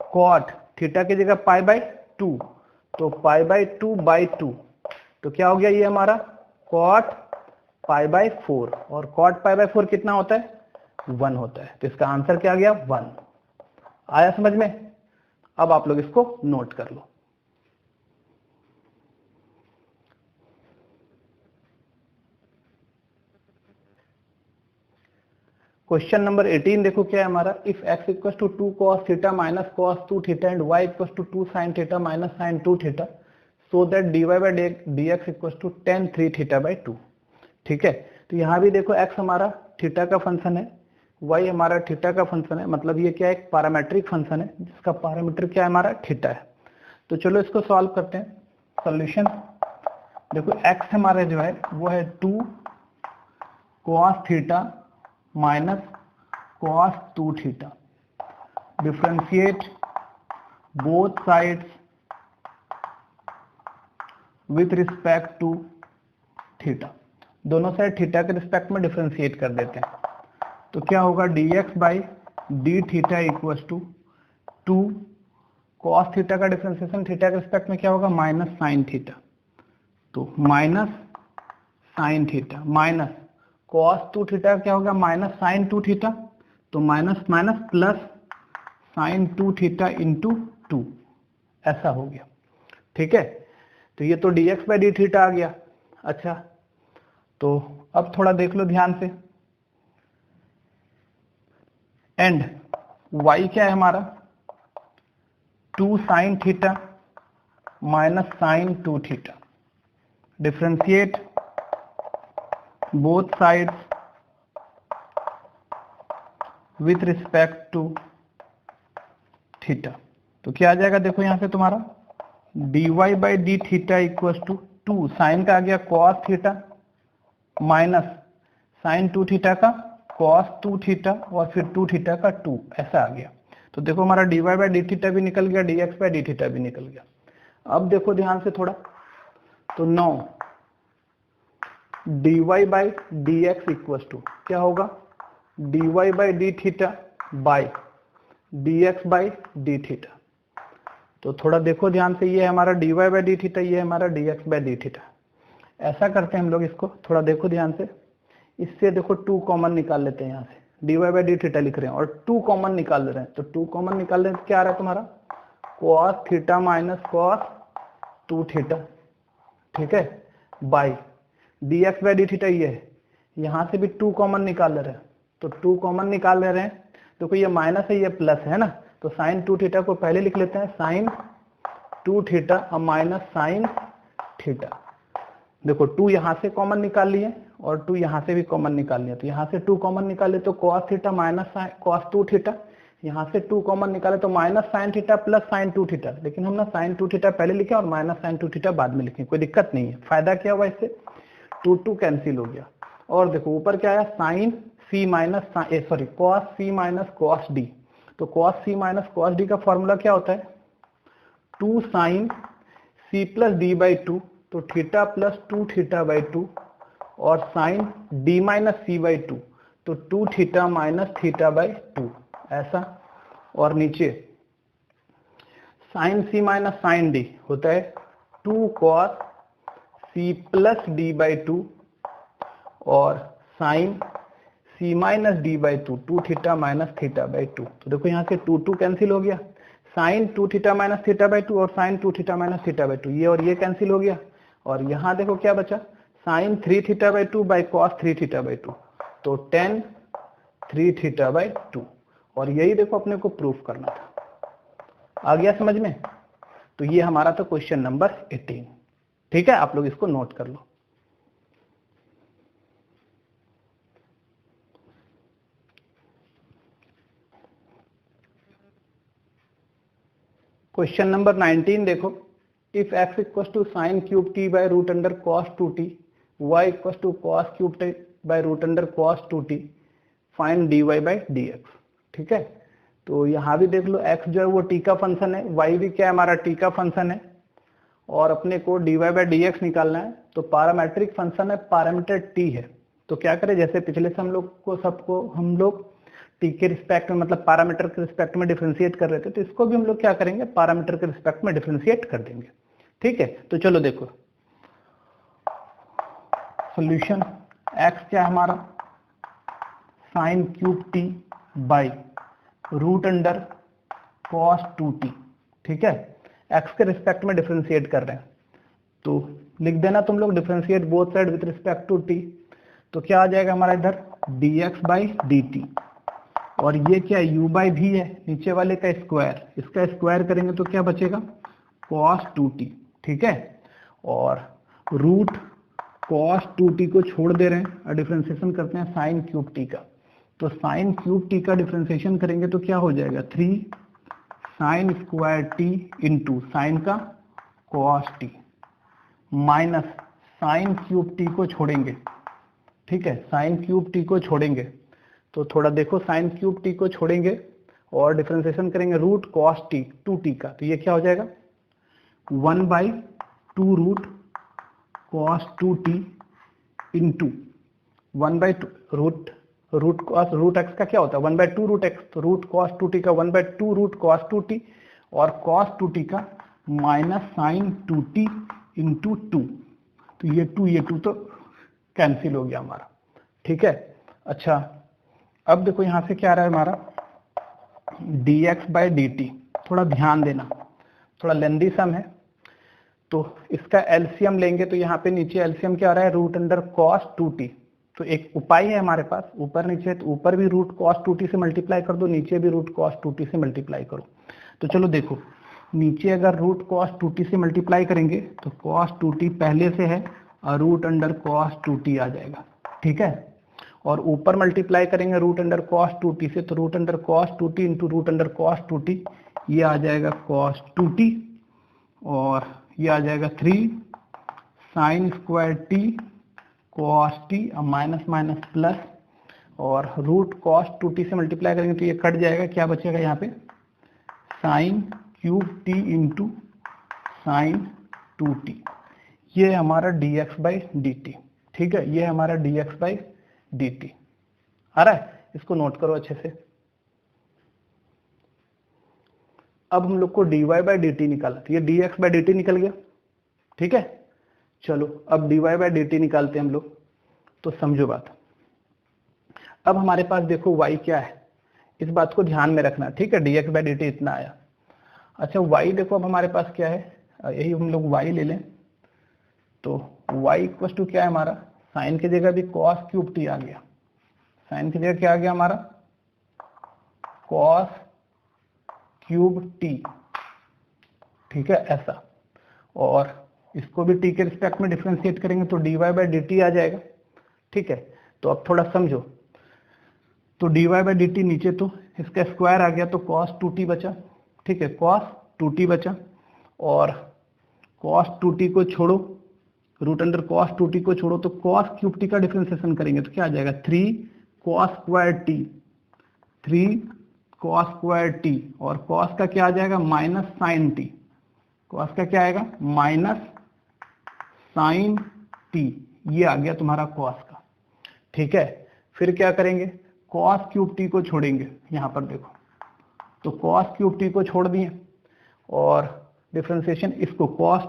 cot theta की जगह पाई बाई 2, तो पाई बाई 2 बाई 2, तो क्या हो गया ये हमारा कॉट पाई बाई 4, और कॉट पाई बाई 4 कितना होता है, 1 होता है। तो इसका आंसर क्या आ गया, 1। आया समझ में? अब आप लोग इसको नोट कर लो। क्वेश्चन नंबर 18 देखो क्या है हमारा, if x equal to 2 cos theta minus cos 2 theta and y equal to 2 sin theta minus sin 2 theta, so that dy by dx equal to tan 3 theta by 2। ठीक है, तो यहाँ भी देखो x हमारा थीटा का फंक्शन है, y हमारा थीटा का फंक्शन है, मतलब ये क्या है, एक पैरामेट्रिक फंक्शन है जिसका पैरामीटर क्या है हमारा थीटा है। तो चलो इसको सॉल्व करते हैं। सॉल्यूशन देखो, x हमारा जो है वो है 2 cos theta minus cos 2 theta, differentiate both sides with respect to theta. दोनों साइड थीटा के रिस्पेक्ट में डिफरेंशिएट कर देते हैं। तो क्या होगा, dx by d theta equal to 2 cos theta का डिफरेंशिएशन थीटा के रिस्पेक्ट में क्या होगा, माइनस साइन थीटा, तो minus sine theta minus cos 2 theta क्या होगा, माइनस साइन 2 थीटा, तो minus minus plus sine 2 theta into 2, ऐसा हो गया। ठीक है, तो ये तो dx बाई डी थीटा आ गया। अच्छा, तो अब थोड़ा देख लो ध्यान से, एंड y क्या है हमारा, 2 sine theta minus sine 2 theta, differentiate both sides with respect to theta. तो क्या आ जाएगा, देखो यहां से तुम्हारा dy by d theta equal to 2 sine का आ गया cos theta minus sine 2 theta का cos 2 थीटा और फिर 2 थीटा का 2, ऐसा आ गया। तो देखो हमारा dy बाई डी थीटा भी निकल गया, dx बाई डी थीटा भी निकल गया। अब देखो ध्यान से थोड़ा, तो 9 dy by D x equal to क्या होगा, dy by d theta by dx by d theta. तो थोड़ा देखो ध्यान से, ये है हमारा dy बाई डी थीटा, ये है हमारा dx बाई डी थीटा। ऐसा करते हैं हम लोग इसको, थोड़ा देखो ध्यान से, इससे देखो 2 कॉमन निकाल लेते हैं। यहाँ से dy बाई डी थीटा लिख रहे हैं और 2 कॉमन निकाल रहे हैं, तो 2 कॉमन निकाल रहे हैं तो क्या आ रहा है तुम्हारा, cos theta minus cos 2 theta. ठीक है, by dx by d theta ये है, यहाँ से भी 2 कॉमन निकाल ले रहे हैं, तो 2 कॉमन निकाल ले रहे हैं, तो ये माइनस है ये प्लस है ना, तो साइन 2 थीटा को पहले लिख लेते हैं, साइन 2 थीटा और माइनस साइन थीटा। देखो 2 यहाँ से कॉमन निकाल लिए और 2 यहाँ से भी कॉमन निकाल लिया, तो यहाँ से 2 कॉमन निकाले तो cos theta minus cos 2 theta, यहाँ से 2 कॉमन निकाले तो minus sine theta plus sine 2 theta, लेकिन हम ना साइन 2 थीटा पहले लिखे और माइनस साइन 2 थीटा बाद में लिखे, कोई दिक्कत नहीं है। फायदा क्या हुआ इससे, 2 कैंसिल हो गया। और देखो ऊपर क्या आया, sine C minus sorry cos C minus cos D, तो cos C minus cos D का फॉर्मूला क्या होता है, 2 sine C plus D by 2, तो थीटा प्लस 2 थीटा बाई 2 और sine D minus C by two, तो 2 थीटा माइनस थीटा बाई 2 ऐसा। और नीचे sine C minus sine D होता है 2 cos C plus D by 2 और sine C minus D by 2, 2 theta minus theta by 2। तो देखो यहाँ से 2 कैंसिल हो गया, sine 2 theta minus theta by 2 और sine 2 theta minus theta by 2, ये और ये कैंसिल हो गया। और यहाँ देखो क्या बचा, sine 3 theta by 2 by cos 3 theta by 2, तो 10 3 थीटा बाई 2। और यही देखो अपने को प्रूफ करना था। आ गया समझ में? तो ये हमारा था क्वेश्चन नंबर 18। ठीक है, आप लोग इसको नोट कर लो। क्वेश्चन नंबर 19 देखो, if x equal to sine cube t by root under cos 2t, y equal to cos cube t by root under cos 2t, find dy by dx। ठीक है, तो यहाँ भी देख लो x जो है वो t का फंक्शन है, y भी क्या है हमारा t का फंक्शन है, और अपने को dy बाई dx निकालना है। तो पैरामीट्रिक फंक्शन है, पैरामीटर t है। तो क्या करें, जैसे पिछले से हम लोग t के रिस्पेक्ट में, मतलब पैरामीटर के रिस्पेक्ट में डिफरेंशिएट कर रहे थे, तो इसको भी हम लोग क्या करेंगे, पैरामीटर के रिस्पेक्ट में डिफरेंशिएट कर देंगे। ठीक है, तो चलो देखो सॉल्यूशन, x क्या है हमारा, sine cube t by root under cos 2t। ठीक है, x के रिस्पेक्ट में डिफरेंशिएट कर रहे हैं, तो लिख देना तुम लोग differentiate both side with respect to t। तो क्या आ जाएगा हमारा इधर dx बाई dt, और ये क्या u बाई v है, नीचे वाले का स्क्वायर, इसका स्क्वायर करेंगे तो क्या बचेगा cos 2t। ठीक है, और रूट cos 2t को छोड़ दे रहे हैं और डिफरेंशिएशन करते हैं साइन क्यूब t का। तो साइन क्यूब t का डिफरेंशिएशन करेंगे तो क्या हो जाएगा 3 sine square t into sine का cos t, minus sign cube t को छोड़ेंगे। ठीक है, साइन क्यूब t को छोड़ेंगे तो थोड़ा देखो, साइन क्यूब t को छोड़ेंगे और डिफरेंशिएशन करेंगे रूट cos t 2t का, तो ये क्या हो जाएगा 1 by 2 root cos 2t into 1 by root x का क्या होता है 1 बाई 2 रूट x, तो रूट cos 2t का 1 बाई 2 रूट cos 2t और cos 2t का माइनस साइन 2t इंटू 2, तो ये 2 तो कैंसिल हो गया हमारा। ठीक है, अच्छा अब देखो यहाँ से क्या आ रहा है हमारा dx बाई dt, थोड़ा ध्यान देना, थोड़ा लेंदी सम है, तो इसका एलसीएम लेंगे तो यहाँ पे नीचे एलसीएम क्या आ रहा है रूट अंडर cos 2t। तो एक उपाय है हमारे पास, ऊपर नीचे, तो ऊपर भी रूट cos 2t से मल्टीप्लाई कर दो, नीचे भी रूट cos 2t से मल्टीप्लाई करो। तो चलो देखो, नीचे अगर रूट cos 2t से मल्टीप्लाई करेंगे तो cos 2t पहले से है और रूट अंडर cos 2t आ जाएगा। ठीक है, और ऊपर मल्टीप्लाई करेंगे रूट अंडर cos 2t से, तो root under cos 2t into root under cos 2t, ये आ जाएगा cos 2t, और ये आ जाएगा 3 sine square t cos t, minus minus plus, और रूट cos 2t से मल्टीप्लाई करेंगे तो ये कट जाएगा, क्या बचेगा यहाँ पे sign cube t into sine 2t, ये हमारा dx बाई dt। ठीक है, ये हमारा dx बाई dt आ रहा है, इसको नोट करो अच्छे से। अब हम लोग को dy बाई dt निकाला, तो ये dx बाई dt निकल गया। ठीक है, चलो अब dy बाई dt निकालते हैं हम लोग, तो समझो बात। अब हमारे पास देखो y क्या है, इस बात को ध्यान में रखना। ठीक है, dx बाई dt इतना आया। अच्छा y देखो अब हमारे पास क्या है, यही हम लोग y ले लें, तो y इक्वल टू क्या है हमारा, साइन की जगह भी cos क्यूब t आ गया, साइन की जगह क्या आ गया हमारा cos क्यूब t। ठीक है, ऐसा, और इसको भी t के रिस्पेक्ट में डिफरेंशिएट करेंगे तो dy बाई dt आ जाएगा। ठीक है, तो अब थोड़ा समझो, तो dy बाई dt नीचे तो इसका स्क्वायर आ गया तो cos 2t बचा। ठीक है, cos 2t बचा, और cos 2t को छोड़ो, रूट अंडर cos 2t को छोड़ो, तो cos क्यूब t का डिफरेंशिएशन करेंगे तो क्या आ जाएगा 3 cos square t, 3 cos square t, और cos का क्या आ जाएगा माइनस साइन t, cos का क्या आएगा माइनस साइन t, ये आ गया तुम्हारा कॉस का, ठीक है। फिर क्या करेंगे, कॉस क्यूब टी को छोड़ेंगे, यहाँ पर देखो तो कॉस क्यूब टी को छोड़ दिए और डिफ्रेंसिएशन इसको cos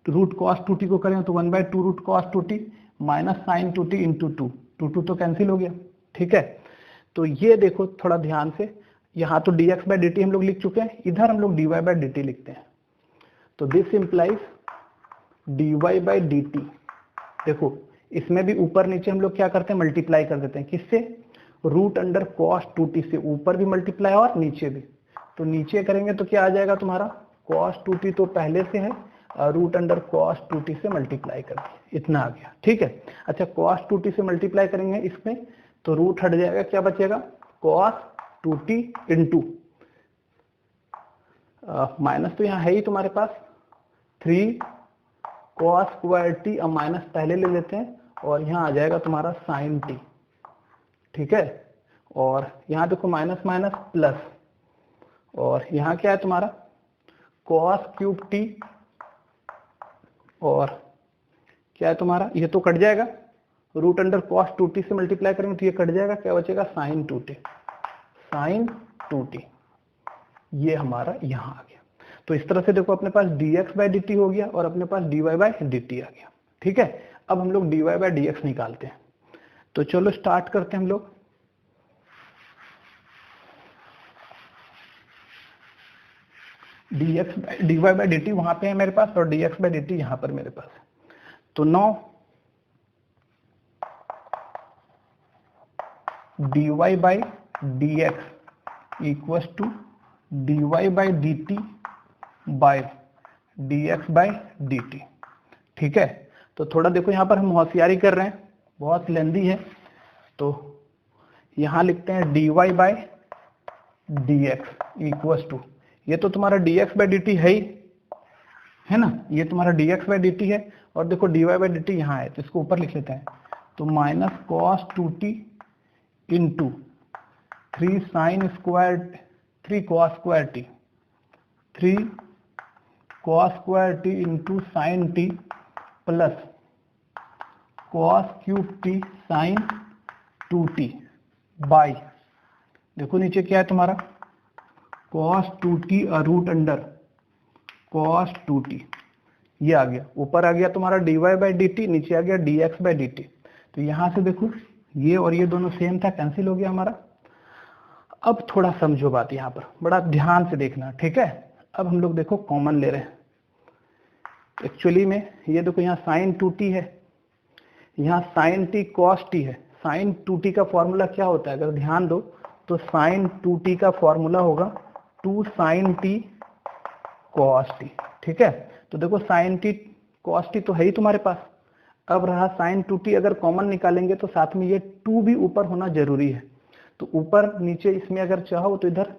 root cos two t को करें तो 1/2 root cos two t minus sine two t into two, two तो कैंसिल हो गया, ठीक है। तो ये देखो थोड़ा ध्यान से, यहाँ तो dx बाई डी टी हम लोग लिख चुके हैं, इधर हम लोग dy बाई डी टी लिखते हैं। तो this implies dy by D t. देखो इसमें भी ऊपर नीचे हम लोग क्या करते हैं, मल्टीप्लाई कर देते हैं, किससे, root under cos two t से, ऊपर भी मल्टीप्लाई और नीचे भी। तो नीचे करेंगे तो क्या आ जाएगा तुम्हारा, कॉस टू टी तो पहले से है, root under cos two t से मल्टीप्लाई कर दिया, इतना आ गया, ठीक है। अच्छा कॉस टू टी से मल्टीप्लाई करेंगे इसमें तो रूट हट जाएगा, क्या बचेगा, cos two t into minus तो यहाँ है ही तुम्हारे पास 3 कॉस स्क्वायर टी, अब माइनस पहले ले लेते हैं और यहाँ आ जाएगा तुम्हारा साइन टी, ठीक है। और यहाँ देखो माइनस माइनस प्लस, और यहाँ क्या है तुम्हारा कॉस क्यूब टी, और क्या है तुम्हारा, ये तो कट जाएगा, root under cos two t से मल्टीप्लाई करेंगे तो ये कट जाएगा, क्या बचेगा sine two t, sine two t, ये हमारा यहाँ आ गया। तो इस तरह से देखो अपने पास dx बाई डी टी हो गया और अपने पास dy बाई डी टी आ गया, ठीक है। अब हम लोग dy बाई dx निकालते हैं, तो चलो स्टार्ट करते हैं हम लोग। dy बाई डी टी वहां पे है मेरे पास और dx बाई डी टी यहाँ पर मेरे पास है, तो 9 dy by dx equals to dy by D T by dx by D t, ठीक है। तो थोड़ा देखो यहाँ पर हम होशियारी कर रहे हैं, बहुत लेंदी है, तो यहाँ लिखते हैं dy by dx equals to, ये तो तुम्हारा dx बाई डी टी है ही, है ना, ये तुम्हारा dx बाई डी टी है, और देखो dy बाई डी टी यहाँ है तो इसको ऊपर लिख लेते हैं, तो minus cos two t into 3 sine square 3 cos square t, 3 cos square t into sine t plus cos cube t sine two t by, देखो नीचे क्या है तुम्हारा cos two t root under cos two t, ये आ गया, ऊपर आ गया तुम्हारा dy बाई डी टी, नीचे आ गया dx बाई डी टी। तो यहाँ से देखो ये और ये दोनों सेम था, कैंसिल हो गया हमारा। अब थोड़ा समझो बात, यहाँ पर बड़ा ध्यान से देखना, ठीक है। अब हम लोग देखो कॉमन ले रहे हैं, एक्चुअली में ये देखो यहाँ साइन टू टी है, यहाँ साइन टी कॉस टी है। साइन टू टी का फॉर्मूला क्या होता है, अगर ध्यान दो तो साइन टू टी का फॉर्मूला होगा 2 साइन टी कॉस टी, ठीक है। तो देखो साइन टी कॉस टी तो है ही तुम्हारे पास, अब रहा साइन टू टी, अगर कॉमन निकालेंगे तो साथ में ये 2 भी ऊपर होना जरूरी है, तो ऊपर नीचे इसमें अगर चाहो तो इधर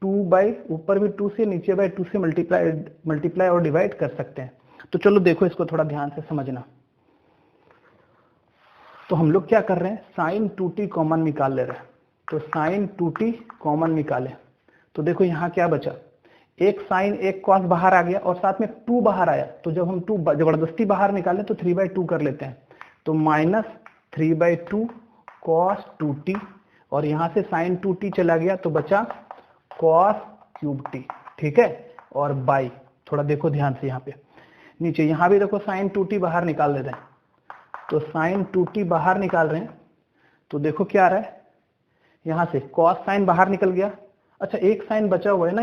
2 बाई ऊपर भी 2 से, नीचे बाई 2 से मल्टीप्लाई और डिवाइड कर सकते हैं। तो चलो देखो इसको थोड़ा ध्यान से समझना। तो हम लोग क्या कर रहे हैं, साइन टू टी कॉमन निकाल ले रहे हैं, तो साइन टू टी कॉमन निकाले, तो देखो यहाँ क्या बचा, एक साइन एक कॉस बाहर आ गया और साथ में 2 बाहर आया, तो जब हम 2 जबरदस्ती बाहर निकालें तो 3/2 कर लेते हैं, तो माइनस 3/2 कॉस टू टी, और यहाँ से साइन टू टी चला गया तो बचा कॉस क्यूब टी, ठीक है। और बाई, थोड़ा देखो ध्यान से यहाँ पे नीचे, यहाँ भी देखो साइन टू टी बाहर निकाल देते हैं, तो साइन टू टी बाहर निकाल रहे हैं, तो देखो क्या आ रहा है, यहाँ से कॉस साइन बाहर निकल गया, अच्छा एक साइन बचा हुआ है ना,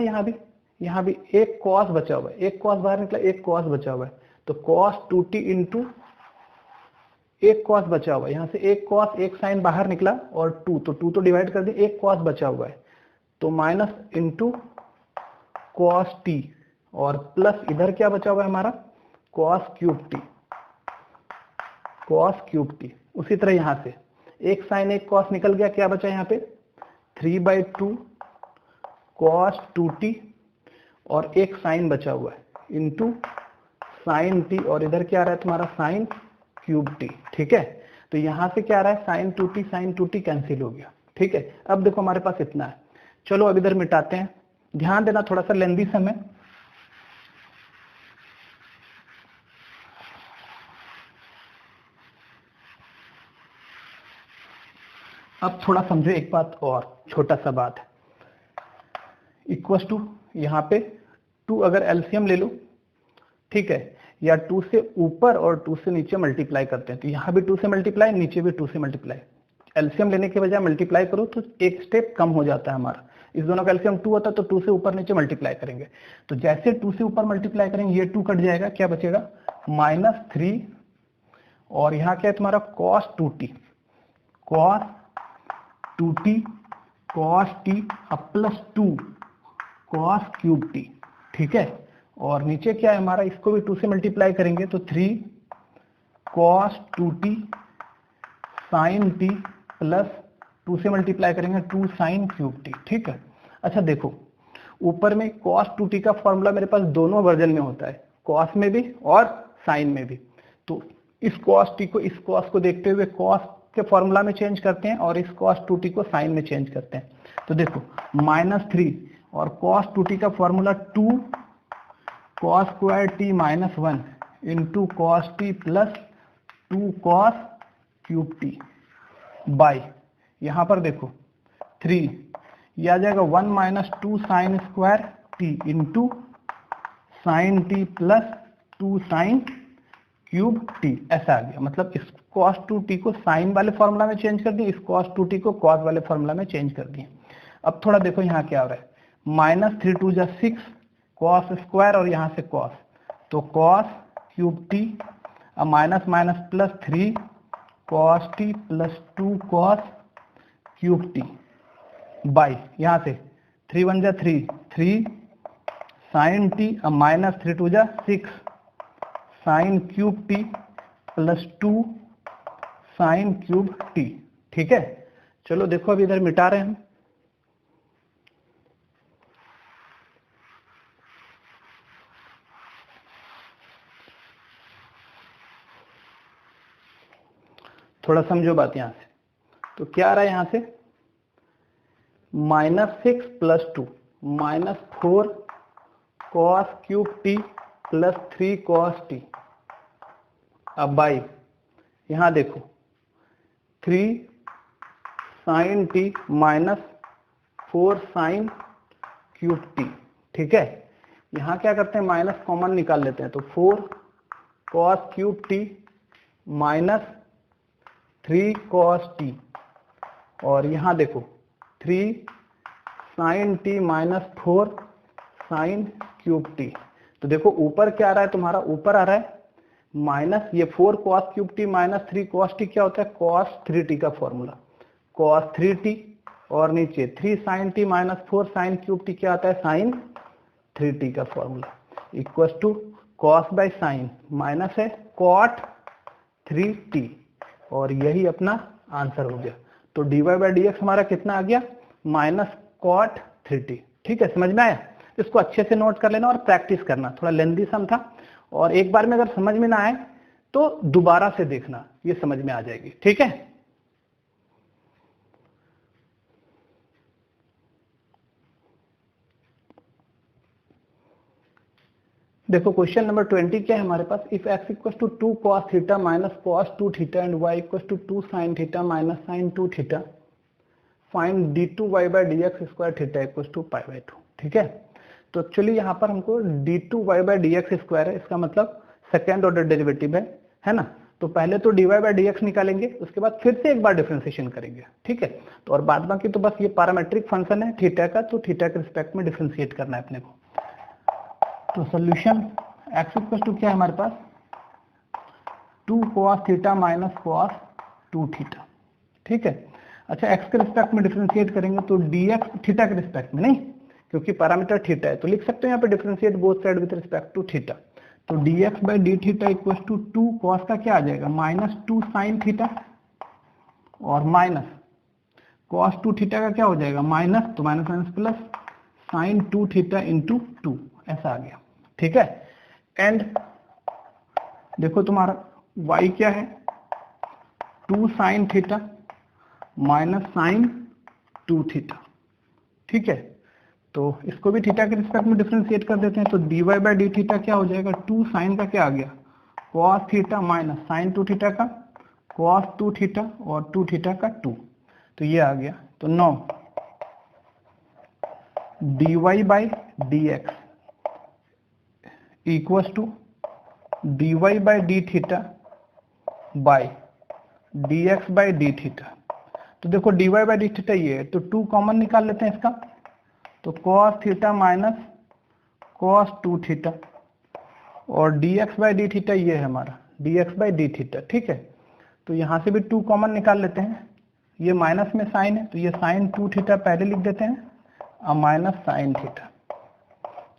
यहाँ भी एक कॉस बचा हुआ है, एक कॉस बाहर निकला, एक कॉस बचा हुआ है, तो कॉस टू टी इंटू एक कॉस बचा हुआ है, यहाँ से एक कॉस एक साइन बाहर निकला और 2, तो 2 तो डिवाइड कर दिए, एक कॉस बचा हुआ है, तो माइनस इंटू कॉस टी, और प्लस इधर क्या बचा हुआ है हमारा cos cube T, cos cube T. उसी तरह यहाँ से एक साइन एक कॉस निकल गया, क्या बचा यहाँ पे 3/2 कॉस टू टी, और एक साइन बचा हुआ है इंटू साइन टी, और इधर क्या आ रहा है तुम्हारा साइन क्यूब टी, ठीक है। तो यहाँ से क्या आ रहा है साइन टू टी कैंसिल हो गया, ठीक है। अब देखो हमारे पास इतना है, चलो अब इधर मिटाते हैं, ध्यान देना थोड़ा सा लेंदी समय। अब थोड़ा समझो एक बात और, छोटा सा बात है, इक्वल टू यहाँ पे 2 अगर एलसीएम ले लो, ठीक है, या 2 से ऊपर और 2 से नीचे मल्टीप्लाई करते हैं, तो यहाँ भी 2 से मल्टीप्लाई, नीचे भी 2 से मल्टीप्लाई। एलसीएम लेने के बजाय मल्टीप्लाई करो तो एक स्टेप कम हो जाता है हमारा। इस दोनों का एलसीएम 2 होता है तो 2 से ऊपर नीचे मल्टीप्लाई करेंगे, तो जैसे 2 से ऊपर मल्टीप्लाई करेंगे ये 2 कट जाएगा, क्या बचेगा -3, और यहाँ क्या है तुम्हारा cos 2t, cos 2t cos t plus 2 cos cube t, ठीक है। और नीचे क्या है हमारा, इसको भी 2 से मल्टीप्लाई करेंगे तो 3 cos 2t sin t plus 2 से मल्टीप्लाई करेंगे 2 sin क्यूब t, ठीक है। अच्छा देखो, ऊपर में cos 2t का फॉर्मूला मेरे पास दोनों वर्जन में होता है, cos में भी और sin में भी, तो इस cos t को इस cos को देखते हुए cos के फॉर्मूला में चेंज करते हैं और इस cos 2t को sin में चेंज करते हैं। तो देखो -3 और cos 2t का formula 2 cos square t -1 into cos t plus 2 cos cube t by, यहाँ पर देखो 3, यह आ जाएगा 1 - 2 sine square t into sine t plus 2 sine cube t, ऐसा आ गया। मतलब इस cos 2t को साइन वाले फॉर्मूला में चेंज कर दिए, इस cos 2t को cos वाले फॉर्मूला में चेंज कर दिए। अब थोड़ा देखो यहाँ क्या हो रहा है, -3 2 जा 6 cos स्क्वायर और यहाँ से cos, तो cos क्यूब t, अब minus minus plus 3 cos t plus 2 cos cube t by, यहाँ से 3 1 जा 3 3 साइन t, अब -3 2 जा 6 sign cube t plus 2 sine cube t, ठीक है। चलो देखो अभी इधर मिटा रहे हैं हम, थोड़ा समझो बात यहाँ से। तो क्या आ रहा है यहाँ से, -6 plus 2 -4 cos cube t plus 3 cos t, अब बाई यहाँ देखो 3 sine t minus 4 sine cube t, ठीक है। यहाँ क्या करते हैं, माइनस कॉमन निकाल लेते हैं, तो 4 cos cube t minus 3 cos t, और यहाँ देखो 3 sine t minus 4 sine cube t। तो देखो ऊपर क्या आ रहा है तुम्हारा, ऊपर आ रहा है माइनस ये 4 cos cube t minus 3 cos t, क्या होता है cos 3t का फॉर्मूला, cos 3t, और नीचे 3 sine t minus 4 sine cube t क्या आता है साइन 3t का formula, equal to cos by sine minus है cot 3t, और यही अपना आंसर हो गया। तो dy बाई dx हमारा कितना आ गया, माइनस cot 3t, ठीक है। समझ में आया, इसको अच्छे से नोट कर लेना और प्रैक्टिस करना, थोड़ा लेंदी सम था, और एक बार में अगर समझ में ना आए तो दोबारा से देखना, ये समझ में आ जाएगी, ठीक है। देखो क्वेश्चन नंबर 20 क्या है हमारे पास, if x equal to 2 cos theta minus cos 2 theta and y equal to 2 sin theta minus sin 2 theta, find d2y by dx square theta equal to pi by 2, ठीक है। तो एक्चुअली यहाँ पर हमको d2y बाई dx स्क्वायर है, इसका मतलब सेकेंड ऑर्डर डेरिवेटिव है ना। तो पहले तो dy बाई dx निकालेंगे, उसके बाद फिर से एक बार डिफरेंशिएशन करेंगे, ठीक है। तो और बाद बाकी तो बस ये पैरामीट्रिक फंक्शन है थीटा का, तो थीटा के रिस्पेक्ट में डिफरेंशिएट करना है अपने को। तो सोल्यूशन x इक्वल टू क्या है हमारे पास, 2 cos theta minus cos 2 theta, ठीक है। अच्छा x के रिस्पेक्ट में डिफरेंशिएट करेंगे तो dx थीटा के रिस्पेक्ट में नहीं, क्योंकि पैरामीटर थीटा है, तो लिख सकते हैं यहाँ पे differentiate both side with respect to theta. तो dx by d theta equal to 2 cos का क्या आ जाएगा, माइनस 2 साइन थीटा, और माइनस cos 2 थीटा का क्या हो जाएगा माइनस, तो minus minus plus sine 2 theta into 2, ऐसा आ गया, ठीक है। एंड देखो तुम्हारा y क्या है, 2 sine theta minus sine 2 theta, ठीक है। तो इसको भी थीटा के रिस्पेक्ट में डिफरेंशिएट कर देते हैं, तो dy बाई डी थीटा क्या हो जाएगा, 2 साइन का क्या आ गया cos theta minus sine 2 theta का cos 2 थीटा और 2 थीटा का 2, तो ये आ गया। तो 9 dy by D x equals to dy by d theta by D x by d theta. तो देखो dy बाई डी थीटा ये है, तो 2 कॉमन निकाल लेते हैं इसका। तो cos theta minus cos 2 theta और dx बाई डी थीटा ये है हमारा dx बाई डी थीटा। ठीक है, तो यहाँ से भी 2 कॉमन निकाल लेते हैं। ये माइनस में साइन है तो ये साइन 2 थीटा पहले लिख देते हैं और माइनस साइन थीटा।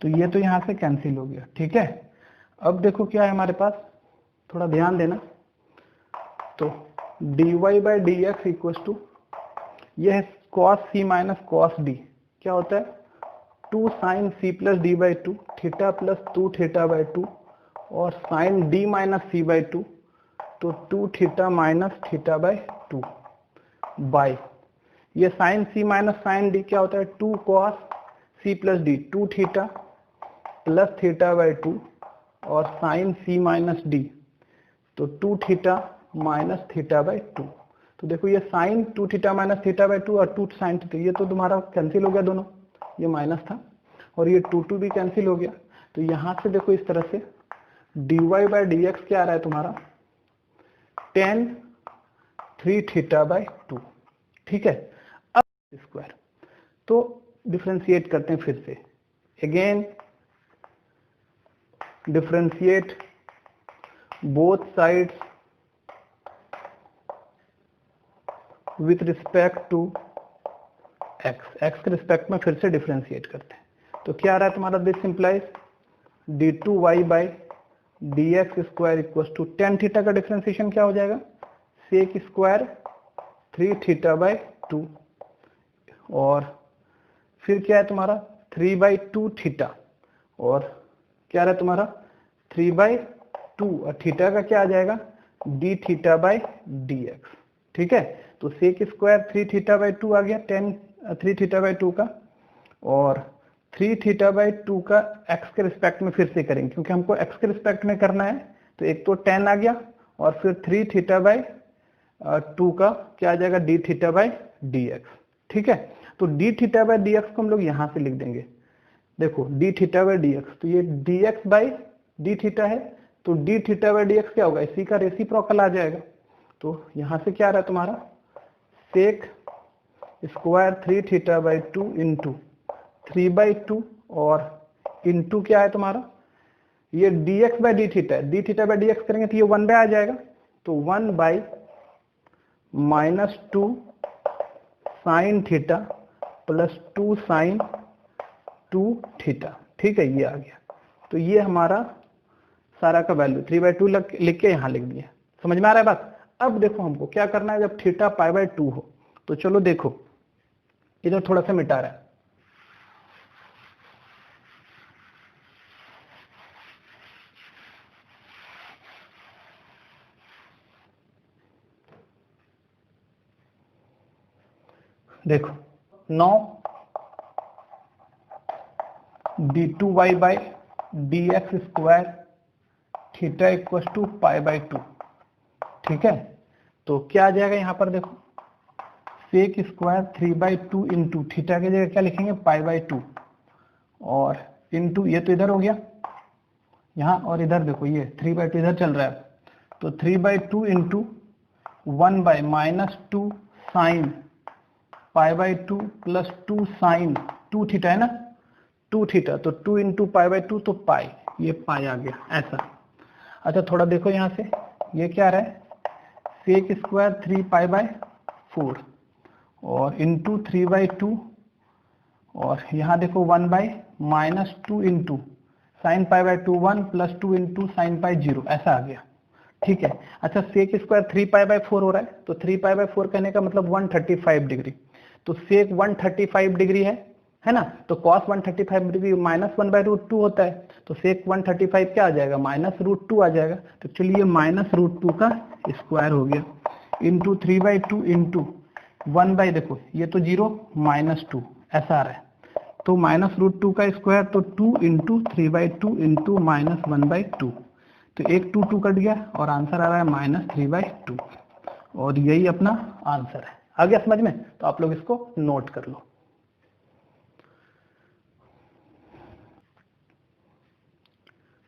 तो ये तो यहाँ से कैंसिल हो गया। ठीक है, अब देखो क्या है हमारे पास, थोड़ा ध्यान देना। तो dy by D x equal to ये है cos c minus cos d, क्या होता है 2 sine c plus D by two theta plus 2 theta by two और sine d minus c by two, तो 2 theta minus theta by two by ये sine c minus sine d क्या होता है 2 cos c plus d 2 theta plus theta by two और साइन c माइनस d, तो 2 theta minus theta by two. तो देखो ये sine 2 theta minus theta by two और 2 साइन थीटा, ये तो तुम्हारा कैंसिल हो गया दोनों, ये माइनस था और ये 2 भी कैंसिल हो गया। तो यहाँ से देखो इस तरह से dy बाई डी एक्स क्या आ रहा है तुम्हारा tan 3 थीटा बाई टू। ठीक है, अब स्क्वायर तो डिफ्रेंशिएट करते हैं फिर से। Again differentiate both sides with respect to x, x के रिस्पेक्ट में फिर से डिफ्रेंशिएट करते हैं। तो क्या आ रहा है तुम्हारा, this simplifies d2y by D x square equal to tan theta का डिफ्रेंशिएशन क्या हो जाएगा sec square 3 theta by two और फिर क्या है तुम्हारा 3 बाई 2 थीटा और क्या रहा है तुम्हारा 3 बाई 2 और थीटा का क्या आ जाएगा d theta by D x. ठीक है, तो सेक स्क्वायर 3 थीटा बाई 2 आ गया 3 थीटा बाई 2 का और 3 थीटा बाई 2 का x के रिस्पेक्ट में फिर से करेंगे क्योंकि हमको x के रिस्पेक्ट में करना है। तो एक तो 10 आ गया और फिर 3 थीटा बाई 2 का क्या आ जाएगा d theta by D x. ठीक है, तो D theta by D x को हम लोग यहाँ से लिख देंगे। देखो d theta by D x, तो ये D x by d theta है, तो D theta by D x क्या होगा इसी का रेसिप्रोकल आ जाएगा। तो यहाँ से क्या आ रहा है तुम्हारा sec square 3 theta by 2 into 3 by 2 और इंटू क्या है तुम्हारा ये dx बाई डी थीटा है, d theta by D x करेंगे तो ये 1 बाई आ जाएगा। तो 1 by minus 2 sine theta plus 2 sine 2 theta. ठीक है, ये आ गया। तो ये हमारा सारा का वैल्यू 3 बाई 2 लिख के यहाँ लिख दिया। समझ में आ रहा है बात। अब देखो हमको क्या करना है जब थीटा पाई बाई 2 हो। तो चलो देखो इधर थोड़ा सा मिटा रहा है। देखो 9 d2y by D x square theta equal to pi by 2। ठीक है, तो क्या आ जाएगा यहाँ पर देखो sec square 3 by 2 into theta की जगह क्या लिखेंगे पाई बाई 2 और इंटू ये तो इधर हो गया यहाँ और इधर देखो ये 3 बाई 2 इधर चल रहा है। तो 3 by 2 into 1 by minus 2 sine pi by 2 plus 2 sine 2 theta है ना 2 थीटा, तो 2 इंटू पाई बाई 2 तो पाई, ये पाई आ गया ऐसा। अच्छा थोड़ा देखो यहाँ से ये क्या आ रहा है सेक स्क्वायर 3 पाई बाई 4 और इंटू 3 बाई 2 और यहाँ देखो 1 by minus 2 into sine pi by 2 1 plus 2 into sine pi 0 ऐसा आ गया। ठीक है, अच्छा सेक स्क्वायर 3 पाई बाई 4 हो रहा है, तो 3 पाई बाई 4 कहने का मतलब 135 डिग्री, तो सेक 135 डिग्री है ना। तो cos 135 degree minus 1 by root 2 होता है, तो सेक 135 क्या आ जाएगा माइनस रूट 2 आ जाएगा। तो चलिए माइनस रूट 2 का स्क्वायर हो गया इंटू 3 बाई 2 इंटू 1 बाई देखो ये तो 0 माइनस 2 ऐसा आ रहा है। तो माइनस रूट 2 का स्क्वायर तो 2 into 3 by 2 into minus 1 by 2, तो एक 2 2 कट गया और आंसर आ रहा है माइनस 3 बाई 2 और यही अपना आंसर है। आ गया समझ में? तो आप लोग इसको नोट कर लो।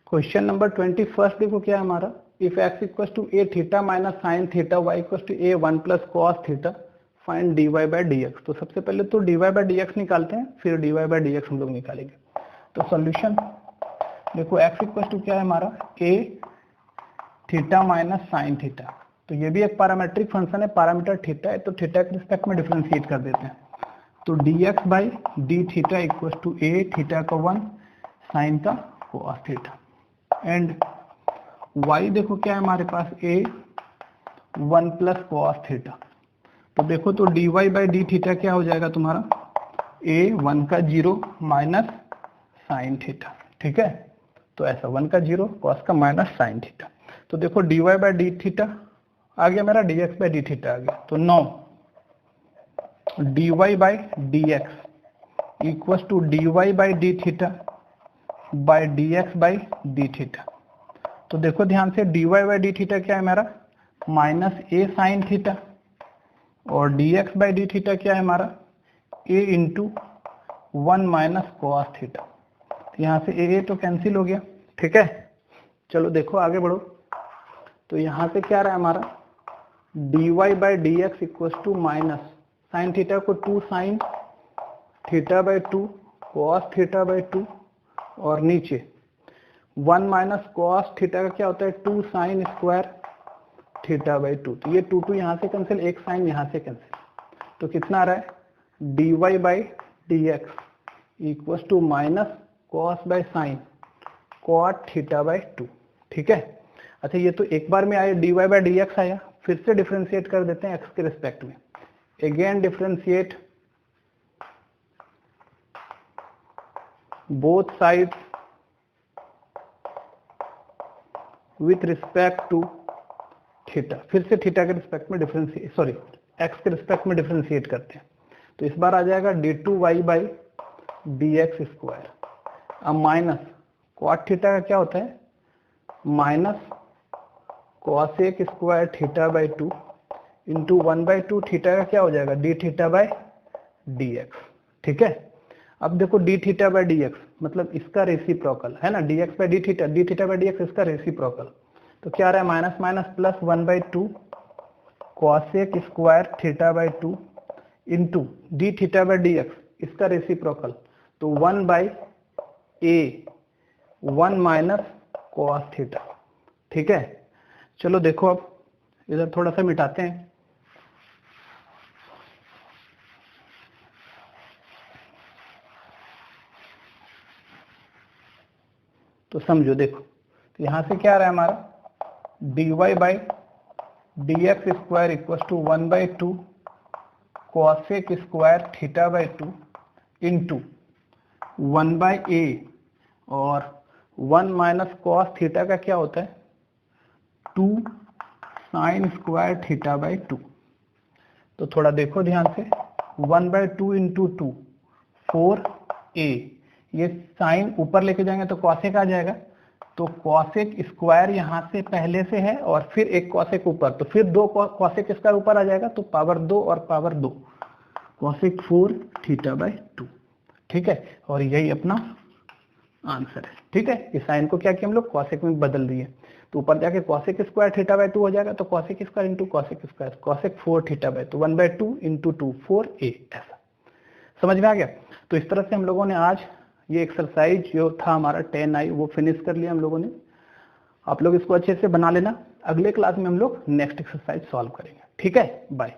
क्वेश्चन नंबर 21 देखो क्या है हमारा, if x equal to a theta minus sine theta y equal to a 1 plus cos theta find dy by dx। तो सबसे पहले तो dy बाई dx निकालते हैं, फिर dy बाई dx हम लोग निकालेंगे। तो सॉल्यूशन देखो x इक्वल टू क्या है हमारा, a theta minus sine theta. तो ये भी एक पैरामीट्रिक फंक्शन है, पैरामीटर थीटा है, तो थीटा के रिस्पेक्ट में डिफरेंशिएट कर देते हैं। तो dx by d theta equal to a theta का 1 साइन का कॉस थीटा एंड y देखो क्या है हमारे पास, a 1 प्लस कॉस थीटा। तो देखो तो dy बाई डी थीटा क्या हो जाएगा तुम्हारा, a 1 का 0 माइनस साइन थीटा। ठीक है, तो ऐसा 1 का 0 कॉस का माइनस साइन थीटा। तो देखो dy बाई डी थीटा आ गया मेरा, dx बाई डी थीटा आ गया। तो 9 dy by dx equal to dy by d theta by dx by d theta. तो देखो ध्यान से dy बाई डी थीटा क्या है मेरा, माइनस a साइन थीटा, और dx बाई डी थीटा क्या है हमारा, a into 1 minus cos theta. तो यहाँ से a तो कैंसिल हो गया। ठीक है, चलो देखो आगे बढ़ो। तो यहाँ से क्या रहा है हमारा, dy by D x equal to minus sine theta को 2 sine theta by 2 cos theta by 2, और नीचे 1 माइनस कॉस थीटा का क्या होता है, 2 साइन स्क्वायर थीटा बाई 2। तो ये 2 यहाँ से कैंसिल, एक साइन यहाँ से कैंसिल। तो कितना आ रहा है, dy by D x equal to minus cos by sine cot theta by 2। ठीक है, अच्छा ये तो एक बार में आया, dy बाई डी एक्स आया, फिर से डिफ्रेंशिएट कर देते हैं x के रिस्पेक्ट में। Again differentiate both sides with respect to theta. फिर से थीटा के रिस्पेक्ट में डिफरेंशिएट, सॉरी एक्स के रिस्पेक्ट में डिफरेंशिएट करते हैं। तो इस बार आ जाएगा d2y by D x square. अब माइनस कॉट थीटा का क्या होता है, minus cosec square theta by 2 into 1/2 theta का क्या हो जाएगा, d theta by D x. ठीक है, अब देखो d theta by D x मतलब इसका रेसिप्रोकल है ना, D x by d theta by D x इसका रेसिप्रोकल। तो क्या आ रहा है, minus minus plus 1/2 cosec square theta by 2 into D theta by D x इसका रेसिप्रोकल। तो 1/1 माइनस कॉस थीटा। ठीक है, चलो देखो अब इधर थोड़ा सा मिटाते हैं। तो समझो देखो, तो यहां से क्या आ रहा है हमारा, dy by D x square equal to 1/2 cosec square theta by 2 into 1/a और 1 माइनस कॉस थीटा का क्या होता है, 2 साइन स्क्वायर थीटा बाई 2। तो थोड़ा देखो ध्यान से, 1/2 इंटू 2 4a, ये साइन ऊपर लेके जाएंगे तो कॉसेक आ जाएगा। तो कॉसेक स्क्वायर यहाँ से पहले से है और फिर एक कॉसेक ऊपर, तो फिर 2 कॉसेक स्क्वायर ऊपर आ जाएगा, तो पावर 2 और पावर 2 कॉसेक 4 थीटा बाई 2। ठीक है, और यही अपना आंसर है। ठीक है, इस साइन को क्या किया हम लोग, कॉसेक में बदल दिए। तो ऊपर जाके कॉसेक स्क्वायर थीटा बाई 2 हो जाएगा, तो cosec square into cosec square cosec 4 theta by 2 1/2 into 2 4a। ऐसा समझ में आ गया। तो इस तरह से हम लोगों ने आज ये एक्सरसाइज जो था हमारा 10i वो फिनिश कर लिया हम लोगों ने। आप लोग इसको अच्छे से बना लेना, अगले क्लास में हम लोग नेक्स्ट एक्सरसाइज सॉल्व करेंगे। ठीक है, बाय।